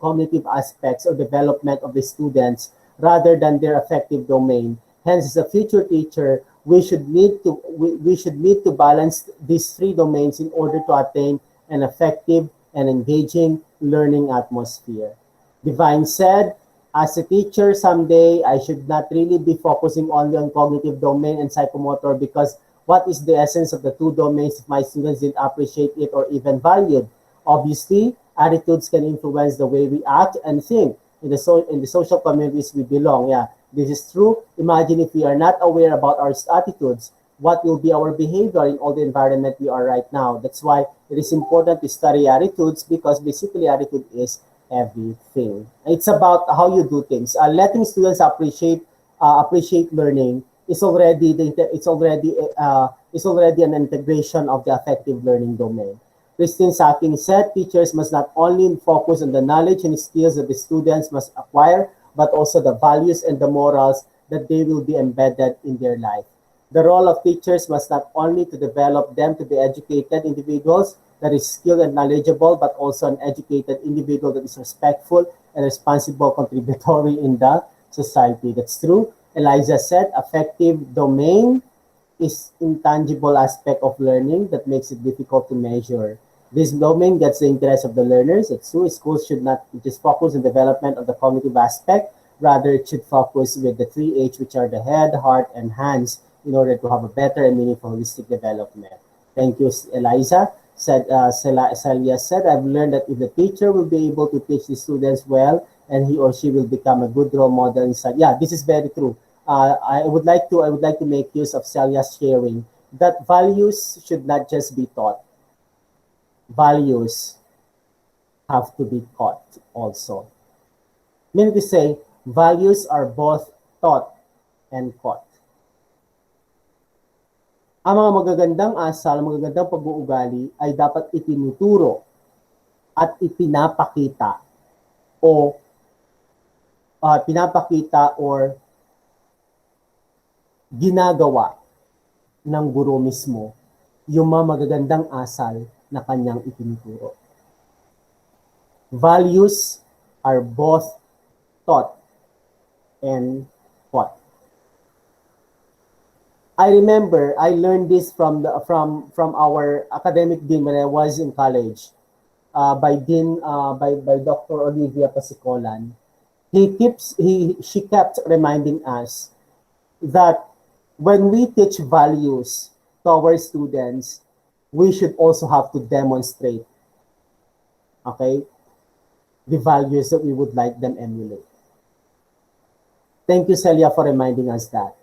cognitive aspects or development of the students rather than their affective domain. Hence, as a future teacher, we should need to balance these three domains in order to attain an effective and engaging learning atmosphere. Divine said, as a teacher someday, I should not really be focusing only on cognitive domain and psychomotor because what is the essence of the two domains if my students didn't appreciate it or even value it? Obviously, attitudes can influence the way we act and think in the social communities we belong. Yeah, this is true. Imagine if we are not aware about our attitudes, what will be our behavior in all the environment we are right now. That's why it is important to study attitudes because basically attitude is everything. It's about how you do things. Letting students appreciate learning is already an integration of the affective learning domain. Christine Sacking said, teachers must not only focus on the knowledge and skills that the students must acquire, but also the values and the morals that they will be embedded in their life. The role of teachers must not only to develop them to be educated individuals that is skilled and knowledgeable, but also an educated individual that is respectful and responsible contributory in the society. That's true. Eliza said, affective domain is intangible aspect of learning that makes it difficult to measure. This domain gets the interest of the learners. It's true. Schools should not just focus on development of the cognitive aspect. Rather, it should focus with the 3H, which are the head, heart, and hands, in order to have a better and meaningful holistic development. Thank you, Eliza. Celia said, I've learned that if the teacher will be able to teach the students well, and he or she will become a good role model inside. Yeah, this is very true. I would like to make use of Celia's sharing that values should not just be taught. Values have to be taught also. Meaning to say, values are both taught and taught. Ang mga magagandang asal, magagandang pag-uugali ay dapat itinuturo at ipinapakita o ginagawa ng guro mismo yung mga magagandang asal na kanyang itinuturo. Values are both taught and taught. I remember I learned this from our academic dean when I was in college, by Dr. Olivia Pasicolan. She kept reminding us that when we teach values to our students, we should also have to demonstrate, okay, the values that we would like them emulate. Thank you, Celia, for reminding us that.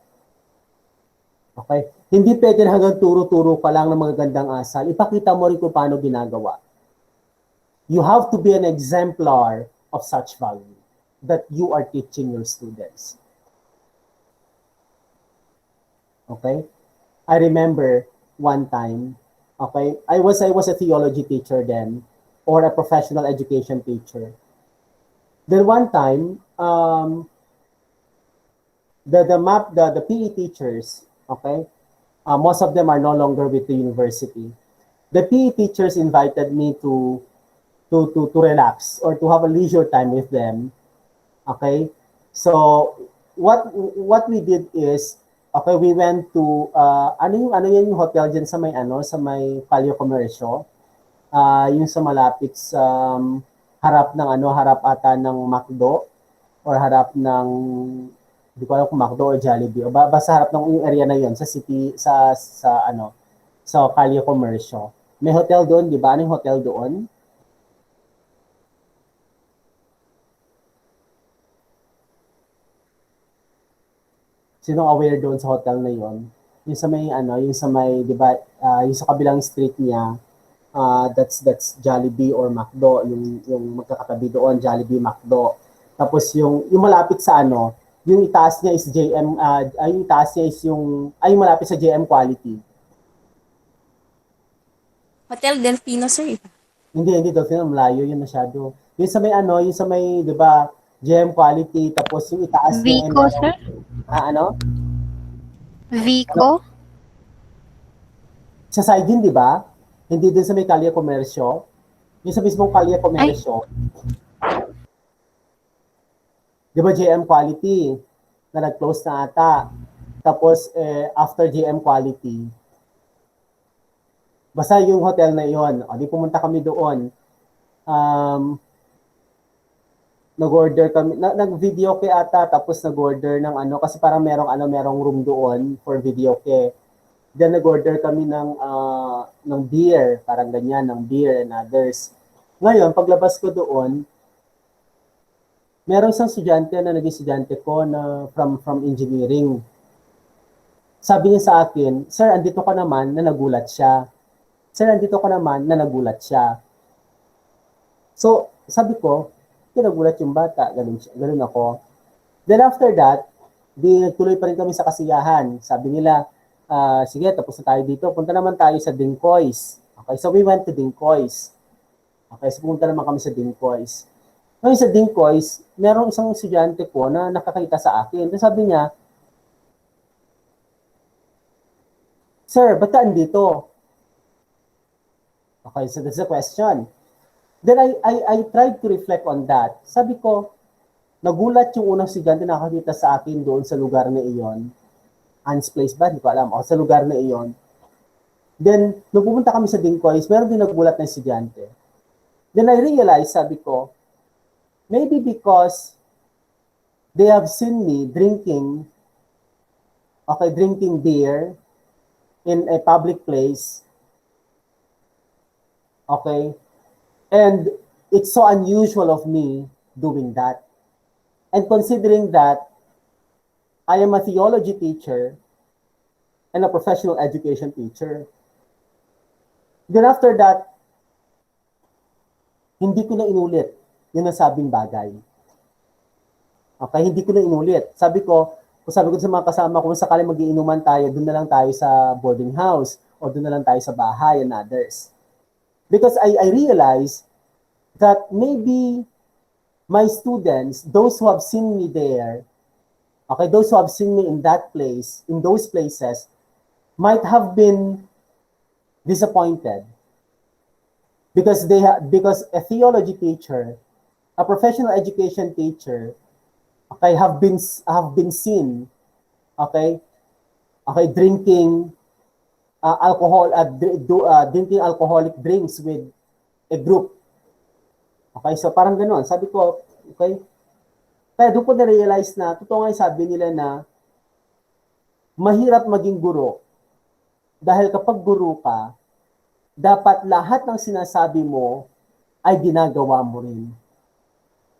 Okay? Hindi pwede hanggang turo-turo ka lang ng magagandang asal. Ipakita mo rin kung paano ginagawa. You have to be an exemplar of such value that you are teaching your students. Okay? I remember one time, okay, I was a theology teacher then, or a professional education teacher. Then one time, the PE teachers, okay, most of them are no longer with the university. The PE teachers invited me to relax or to have a leisure time with them. Okay, so what we did is, okay, we went to ano yung hotel dyan sa may Palio Comercio, yung sa malapit sa harap ata ng McDo or harap ng, hindi ko alam kung McDo or Jollibee, o basta harap ng yung area na yon sa city, sa Palio Comercio. May hotel doon, di ba? Ano yung hotel doon? Sino aware doon sa hotel na yon? Yung sa may di ba, yung sa kabilang street niya, that's Jollibee or McDo, yung magkakatabi doon, Jollibee, McDo. Tapos yung malapit sa yung itaas niya is JM, yung itaas niya is yung malapit sa JM Quality. Hotel Delfino, sir. Hindi Delfino, malayo yun masyado. Yung sa may, di ba, JM Quality, tapos yung itaas niya. Vico, sir? Ano? Vico? Sa side din, di ba? Hindi din sa may Kalye Comercio. Yung sa mismong Kalye Comercio. Di ba JM Quality na nag-close na ata. Tapos, after JM Quality, basta yung hotel na yon, di pumunta kami doon. Nag-order kami, nag-video kay ata, tapos nag-order ng kasi parang merong room doon for video kay. Then nag-order kami ng beer, parang ganyan, ng beer and others. Ngayon, paglabas ko doon, merong isang estudyante na naging estudyante ko na from engineering. Sabi niya sa akin, "Sir, andito ka naman," na nagulat siya. "Sir, andito ka naman," na nagulat siya. So, sabi ko, nagulat yung bata, ganun ako. Then after that, tuloy pa rin kami sa kasiyahan. Sabi nila, sige, tapos na tayo dito. Punta naman tayo sa Dinkoys. Okay, so we went to Dinkoys. Okay, so pumunta naman kami sa Dinkoys. Ngayon sa Dinkoys, merong isang estudyante po na nakakita sa akin. Tapos sabi niya, "Sir, ba't ka andito?" Okay, so that's the question. Then I tried to reflect on that. Sabi ko, nagulat yung unang estudyante na nakakita sa akin doon sa lugar na iyon. Hans Place ba? Hindi ko alam. O, sa lugar na iyon. Then, nung pumunta kami sa Dinkoys, meron din nagulat na estudyante. Then I realized, sabi ko, maybe because they have seen me drinking beer in a public place. Okay? And it's so unusual of me doing that. And considering that I am a theology teacher and a professional education teacher, then after that, hindi ko na inulit yung nasabing bagay. Okay, hindi ko na inulit. Sabi ko sa mga kasama ko, kung sakali mag-iinuman tayo, doon na lang tayo sa boarding house o doon na lang tayo sa bahay and others. Because I realized that maybe my students, those who have seen me there, okay, those who have seen me in that place, in those places, might have been disappointed. Because a theology teacher, a professional education teacher, okay, have been seen, okay, drinking drinking alcoholic drinks with a group. Okay, so parang gano'n. Sabi ko, okay, kaya doon ko na-realize na, totoo nga yung sabi nila na, mahirap maging guro. Dahil kapag guro ka, dapat lahat ng sinasabi mo ay ginagawa mo rin.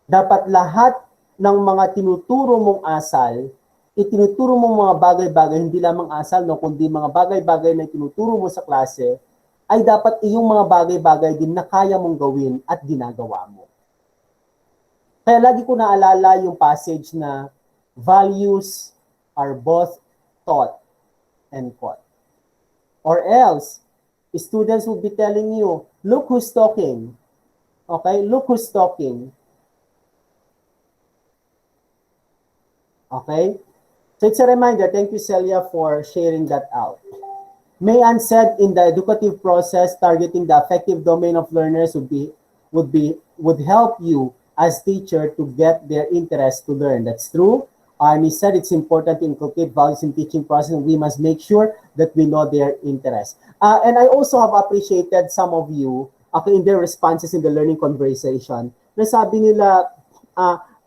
Dapat lahat ng mga tinuturo mong asal, itinuturo mong mga bagay-bagay, hindi lamang asal, no, kundi mga bagay-bagay na tinuturo mo sa klase, ay dapat iyong mga bagay-bagay din na kaya mong gawin at ginagawa mo. Kaya lagi ko naalala yung passage na values are both taught and caught. Or else, students will be telling you, look who's talking. Okay, look who's talking. Okay? So it's a reminder. Thank you, Celia, for sharing that out. Mayan said in the educative process, targeting the affective domain of learners would help you as teacher to get their interest to learn. That's true. Arnie said it's important to inculcate values in teaching process, and we must make sure that we know their interest. And I also have appreciated some of you in their responses in the learning conversation. Nasabi nila,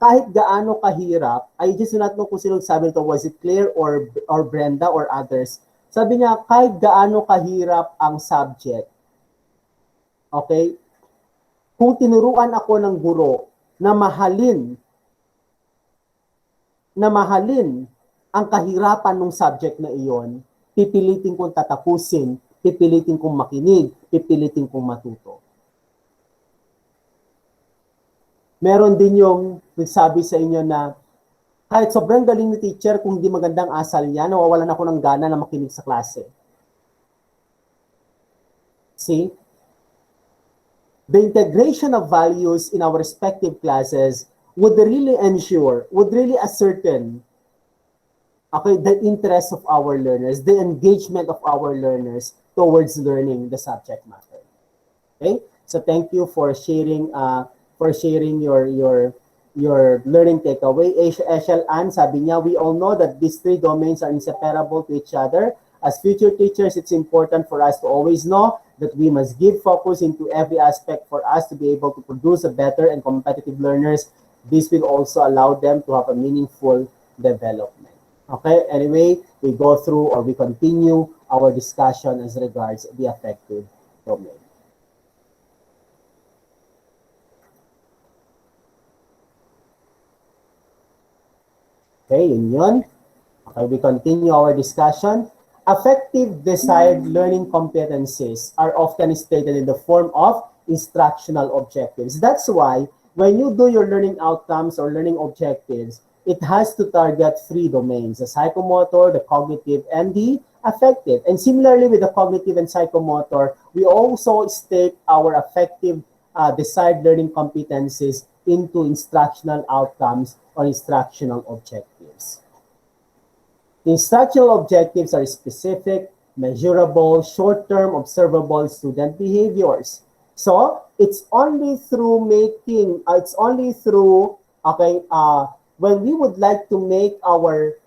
kahit gaano kahirap, I just do not know kung sino sabi nito, was it Claire or Brenda or others. Sabi niya, kahit gaano kahirap ang subject, okay, kung tinuruan ako ng guro na mahalin ang kahirapan ng subject na iyon, pipilitin kong tatapusin, pipilitin kong makinig, pipilitin kong matuto. Meron din yung nagsabi sa inyo na kahit sobrang galing ni teacher, kung hindi magandang asal niya, nawawalan ako ng gana na makinig sa klase. See? The integration of values in our respective classes would really ensure, would really ascertain, okay, the interest of our learners, the engagement of our learners towards learning the subject matter. Okay? So thank you for sharing your learning takeaway. Eshel Ann, sabi niya, we all know that these three domains are inseparable to each other. As future teachers, it's important for us to always know that we must give focus into every aspect for us to be able to produce a better and competitive learners. This will also allow them to have a meaningful development. Okay, anyway, we go through or we continue our discussion as regards the affective domain. Okay, yun. Okay, we continue our discussion. Affective desired learning competencies are often stated in the form of instructional objectives. That's why when you do your learning outcomes or learning objectives, it has to target three domains: the psychomotor, the cognitive, and the affective. And similarly with the cognitive and psychomotor, we also state our affective desired learning competencies into instructional outcomes or instructional objectives. Instructional objectives are specific, measurable, short-term, observable student behaviors. So it's only through okay, when we would like to make our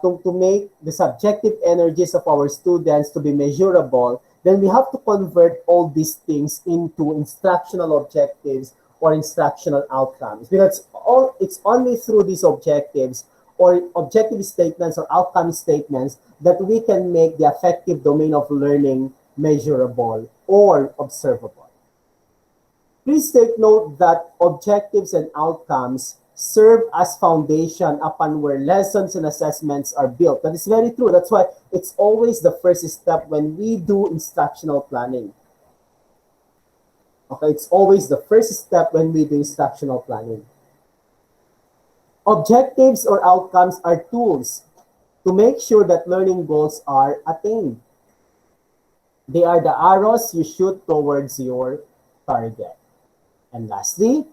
to make the subjective energies of our students to be measurable, then we have to convert all these things into instructional objectives or instructional outcomes. Because it's only through these objectives or objective statements or outcome statements that we can make the affective domain of learning measurable or observable. Please take note that objectives and outcomes serve as foundation upon where lessons and assessments are built. That is very true. That's why it's always the first step when we do instructional planning. Okay, it's always the first step when we do instructional planning. Objectives or outcomes are tools to make sure that learning goals are attained. They are the arrows you shoot towards your target. And lastly,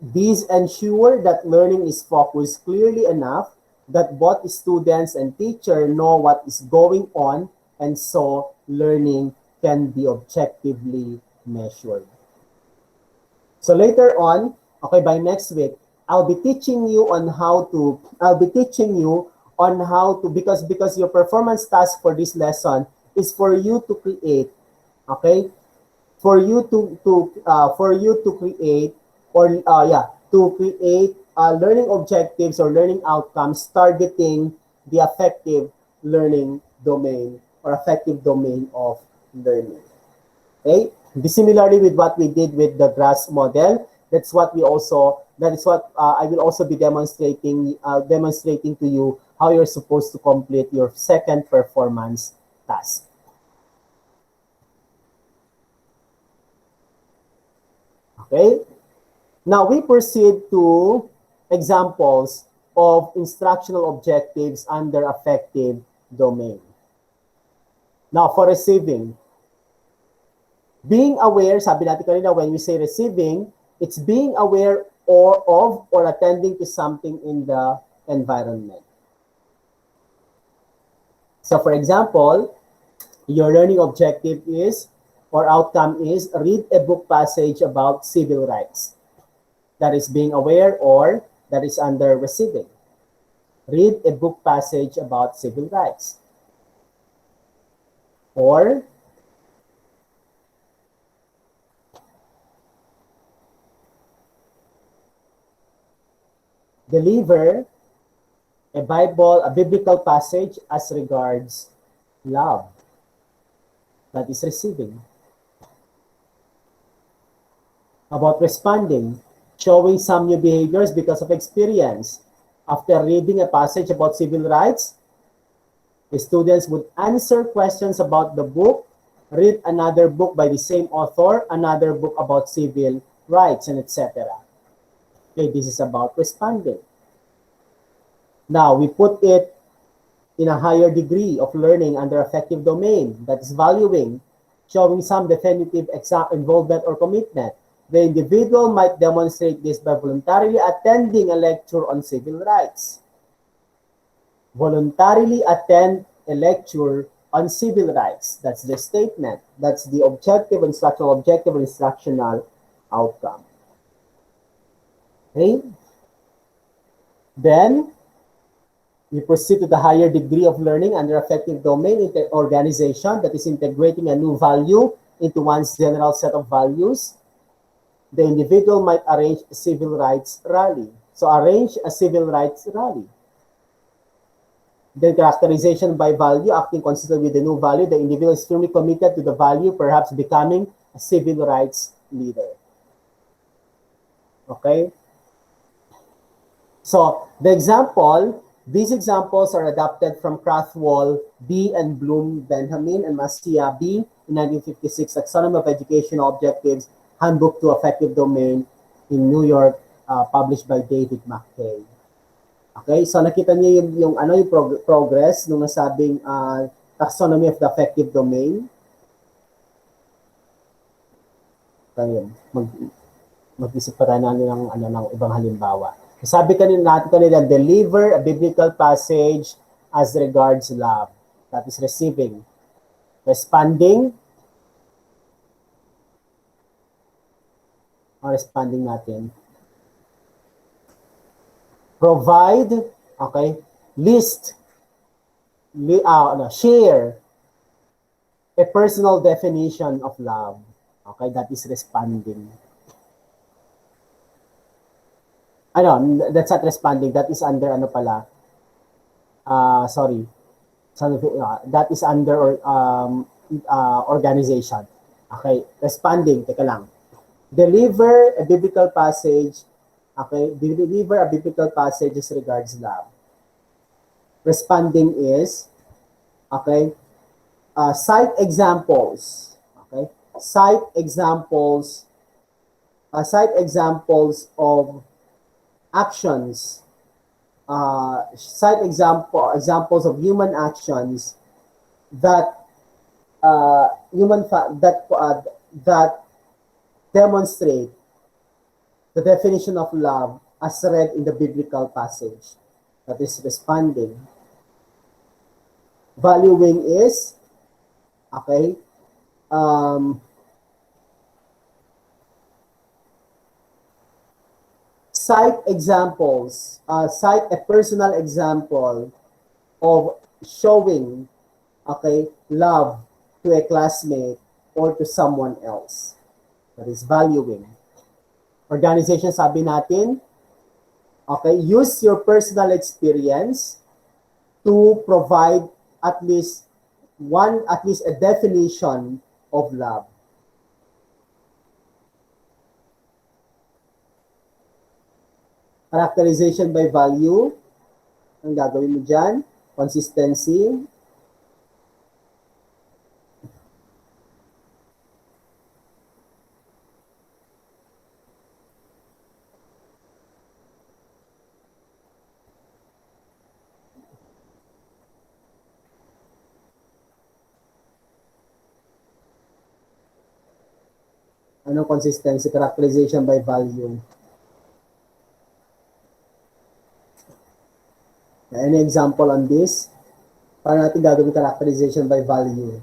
these ensure that learning is focused clearly enough that both students and teacher know what is going on, and so learning can be objectively measured. So later on, okay, by next week, I'll be teaching you on how to, because your performance task for this lesson is for you to create, okay? For you to create learning objectives or learning outcomes targeting the affective learning domain or affective domain of learning. Okay? Similarly with what we did with the GRASS model, that is what I will also be demonstrating to you how you're supposed to complete your second performance task. Okay? Now we proceed to examples of instructional objectives under affective domain. Now for receiving, being aware, sabi natin kanina when we say receiving, it's being aware or attending to something in the environment. So for example, your learning objective is or outcome is read a book passage about civil rights. That is being aware or that is under receiving. Read a book passage about civil rights. Or deliver a biblical passage as regards love. That is receiving. About responding, showing some new behaviors because of experience. After reading a passage about civil rights, the students would answer questions about the book, read another book by the same author, another book about civil rights, and etc. Okay, this is about responding. Now, we put it in a higher degree of learning under affective domain, that is valuing, showing some definitive involvement or commitment. The individual might demonstrate this by voluntarily attending a lecture on civil rights. Voluntarily attend a lecture on civil rights. That's the statement. That's the objective, instructional objective, or instructional outcome. Okay? Then, we proceed to the higher degree of learning under affective domain organization, that is integrating a new value into one's general set of values. The individual might arrange a civil rights rally. So arrange a civil rights rally. Then characterization by value, acting consistent with the new value. The individual is firmly committed to the value, perhaps becoming a civil rights leader. Okay? So these examples are adapted from Krathwohl B. and Bloom Benjamin and Masia B. in 1956 Taxonomy of Educational Objectives, Handbook to Affective Domain in New York, published by David McKay. Okay, so nakita niyo yung progress nung nasabing Taxonomy of the affective domain. Kaya mag-isip pa tayo ng ibang halimbawa. Sabi natin kanina, deliver a biblical passage as regards love. That is receiving. Responding. Responding natin. Provide. Okay. List. Share a personal definition of love. Okay, that is responding. That's not responding. That is under sorry. That is under organization. Okay, responding. Teka lang. Deliver a biblical passage. Okay, deliver a biblical passage as regards love. Responding is, okay, cite examples. Okay, cite examples of actions. Cite examples of human actions that that demonstrate the definition of love as read in the biblical passage. That is responding. Valuing is, okay, cite examples, cite a personal example of showing, okay, love to a classmate or to someone else. That is valuing. Organization, sabi natin, okay, use your personal experience to provide at least a definition of love. Characterization by value. Ang gagawin mo dyan? Consistency. Anong consistency? Characterization by value. Any example on this? Paano natin gagawin characterization by value?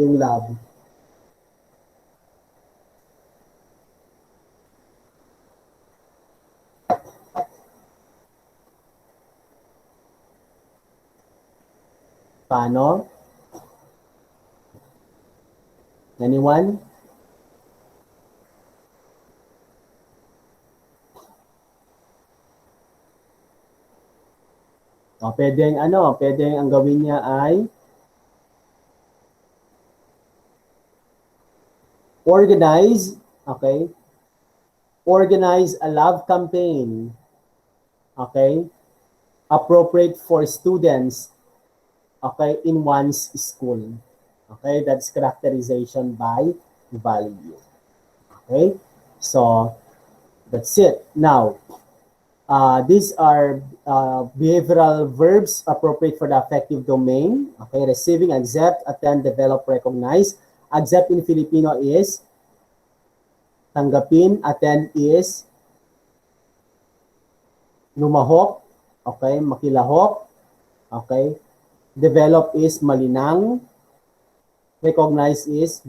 Yung love. Paano? Anyone? Pwedeng ang gawin niya ay organize, okay? Organize a love campaign, okay? Appropriate for students, okay, in one's school. Okay, that's characterization by value. Okay, so that's it. Now, these are behavioral verbs appropriate for the affective domain. Okay, receiving, accept, attend, develop, recognize. Accept in Filipino is tanggapin. Attend is lumahok. Okay, makilahok. Okay, develop is malinang. Recognize is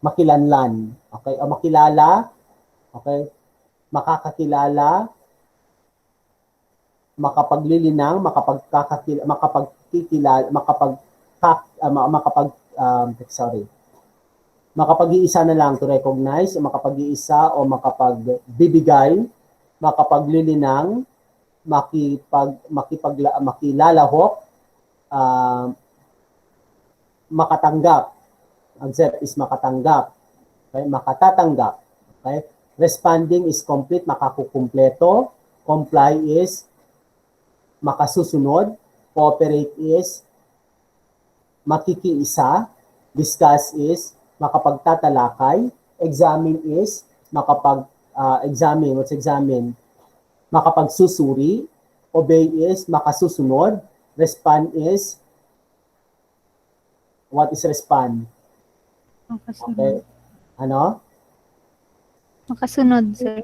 makilanlan. Okay, o makilala. Okay, makakakilala, makapaglilinang, makapag-iisa na lang to recognize, makapag-iisa o makapagbibigay, makapaglilinang, makilalahok, makatanggap. Accept is makatanggap. Okay? Makatatanggap. Okay? Responding is complete, makakukumpleto. Comply is makasusunod. Cooperate is makikiisa. Discuss is makapagtatalakay. Examine is examine. Makapagsusuri. Obey is makasusunod. Respond is, what is respond? Makasunod. Okay. Ano? Makasunod, sir.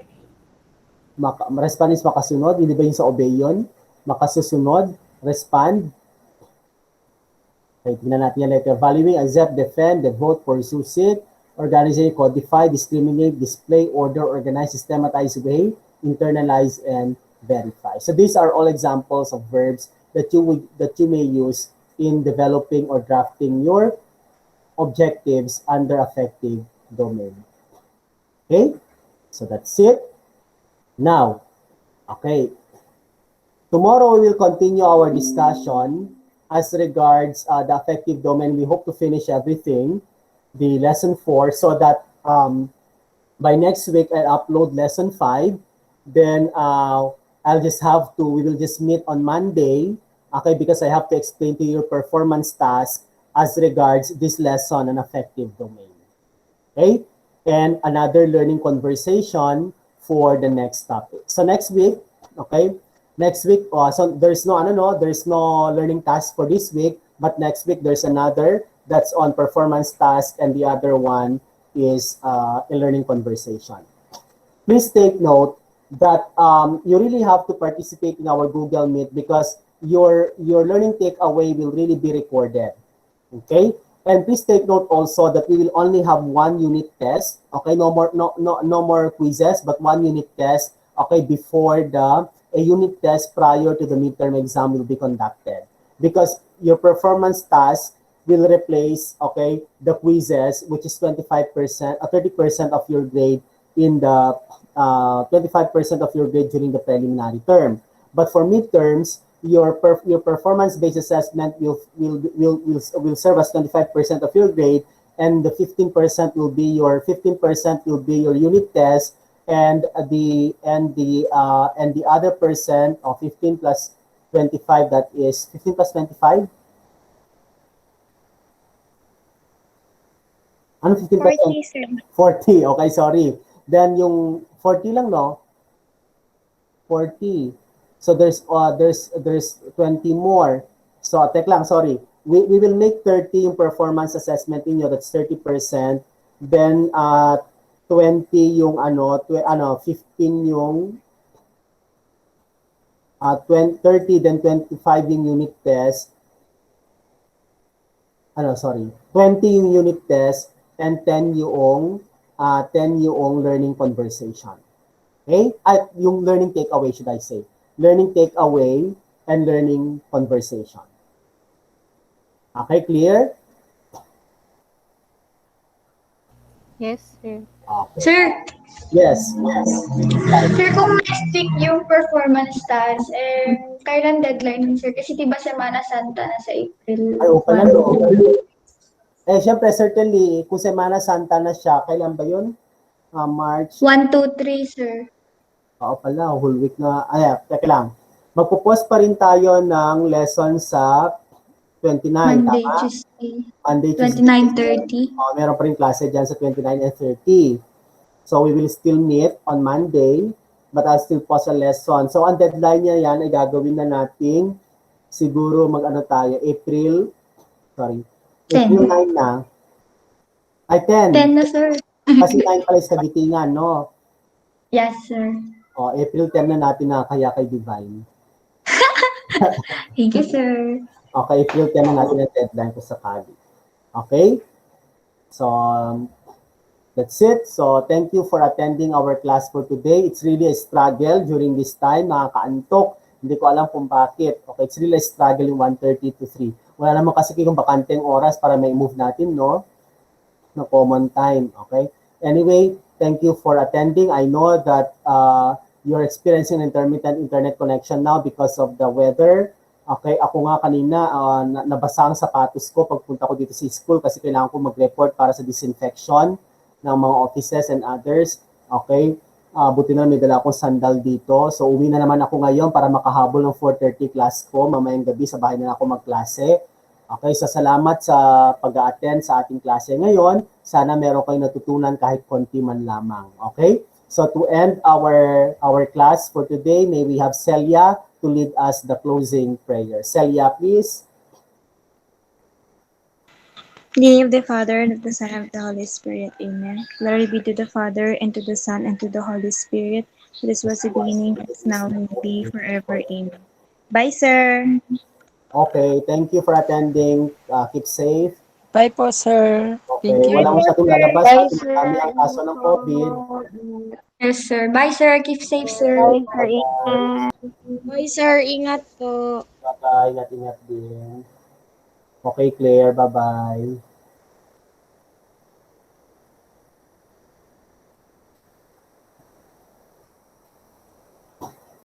Respond is makasunod. Hindi ba yung sa obey yun? Makasusunod. Respond. Okay, tingnan natin yan later. Valuing, accept, defend, devote, pursue, seek, organize, codify, discriminate, display, order, organize, systematize, weigh, internalize, and verify. So these are all examples of verbs that you may use in developing or drafting your objectives under affective domain. Okay, so that's it. Now, okay, tomorrow we will continue our discussion as regards the affective domain. We hope to finish everything, the lesson 4, so that by next week I'll upload lesson 5. Then I'll just have to, we will just meet on Monday, okay, because I have to explain to you performance task as regards this lesson on affective domain. Okay, and another learning conversation for the next topic. So next week, okay, next week, so there's no learning task for this week, but next week there's another that's on performance task, and the other one is a learning conversation. Please take note that you really have to participate in our Google Meet, because your learning takeaway will really be recorded. Okay, and please take note also that we will only have 1 unit test. Okay, no more quizzes, but 1 unit test. Okay, before a unit test prior to the midterm exam will be conducted, because your performance task will replace, okay, the quizzes, which is 25%, 30% of your grade in the 25% of your grade during the preliminary term. But for midterms, your performance-based assessment will serve as 25% of your grade, and the 15% will be your unit test, and the other percent of 15 plus 25, that is 15 plus 25. Ano 15 plus 40? Okay, sorry. Then yung 40 lang, no? 40. So there's 20 more. So tek lang, sorry. We will make 30 yung performance assessment niyo, that's 30%. Then 20 yung 15 yung 30, then 25 yung unit test. 20 yung unit test, and 10 yung learning conversation. Okay? At yung learning takeaway, should I say. Learning takeaway and learning conversation. Okay, clear? Yes, sir. Okay. Sir, Yes. sir, kung next week yung performance task, kailan deadline nun, sir? Kasi diba Semana Santa na sa April Ay, pala 1. no. Syempre, certainly, kung Semana Santa na siya, kailan ba yun? March? 1, 2, 3, sir. Oo pala, whole week na. Teka lang. Magpo-post pa rin tayo ng lesson sa 29, Monday, tama? Tuesday. Monday, Tuesday. 29:30. Meron pa rin klase dyan sa 29 and 30. So we will still meet on Monday, but I'll still post a lesson. So ang deadline niya yan ay gagawin na natin siguro April 9 na. Ay, 10. 10 na, sir. Kasi 9 pala is kagitingan, no? Yes, sir. April 10 na natin na kaya kay Divine. Thank you, sir. Okay, April 10 na natin ang deadline ko sa Kali. Okay? So, that's it. So, thank you for attending our class for today. It's really a struggle during this time. Nakakaantok. Hindi ko alam kung bakit. Okay, it's really a struggle yung 1:30 to 3. Wala naman kasi kung bakanteng oras para may move natin, no? No common time. Okay? Anyway, thank you for attending. I know that you're experiencing intermittent internet connection now because of the weather. Okay, ako nga kanina, nabasa ang sapatos ko pagpunta ko dito sa school kasi kailangan ko mag-report para sa disinfection ng mga offices and others. Okay, buti na may dala akong sandal dito. So, uwi na naman ako ngayon para makahabol ng 4:30 class ko. Mamayang gabi sa bahay na ako magklase. Okay, so salamat sa pag-attend sa ating klase ngayon. Sana meron kayong natutunan kahit konti man lamang. Okay? So to end our class for today, may we have Celia to lead us the closing prayer. Celia, please. In the name of the Father, and of the Son, and of the Holy Spirit. Amen. Glory be to the Father, and to the Son, and to the Holy Spirit. This was the beginning, is now, and will be forever. Amen. Bye, sir. Okay, thank you for attending. Keep safe. Bye po, sir. Okay, Thank Bye walang you. po, masyadong sir. lalabas Bye, kasi sir. marami ang kaso Ingat ng po. COVID. Yes, sir. Bye, sir. Keep safe, sir. Bye, sir. Bye-bye. Ingat. Bye, sir. Ingat po. Bye-bye. Ingat-ingat din. Okay, Claire. Bye-bye.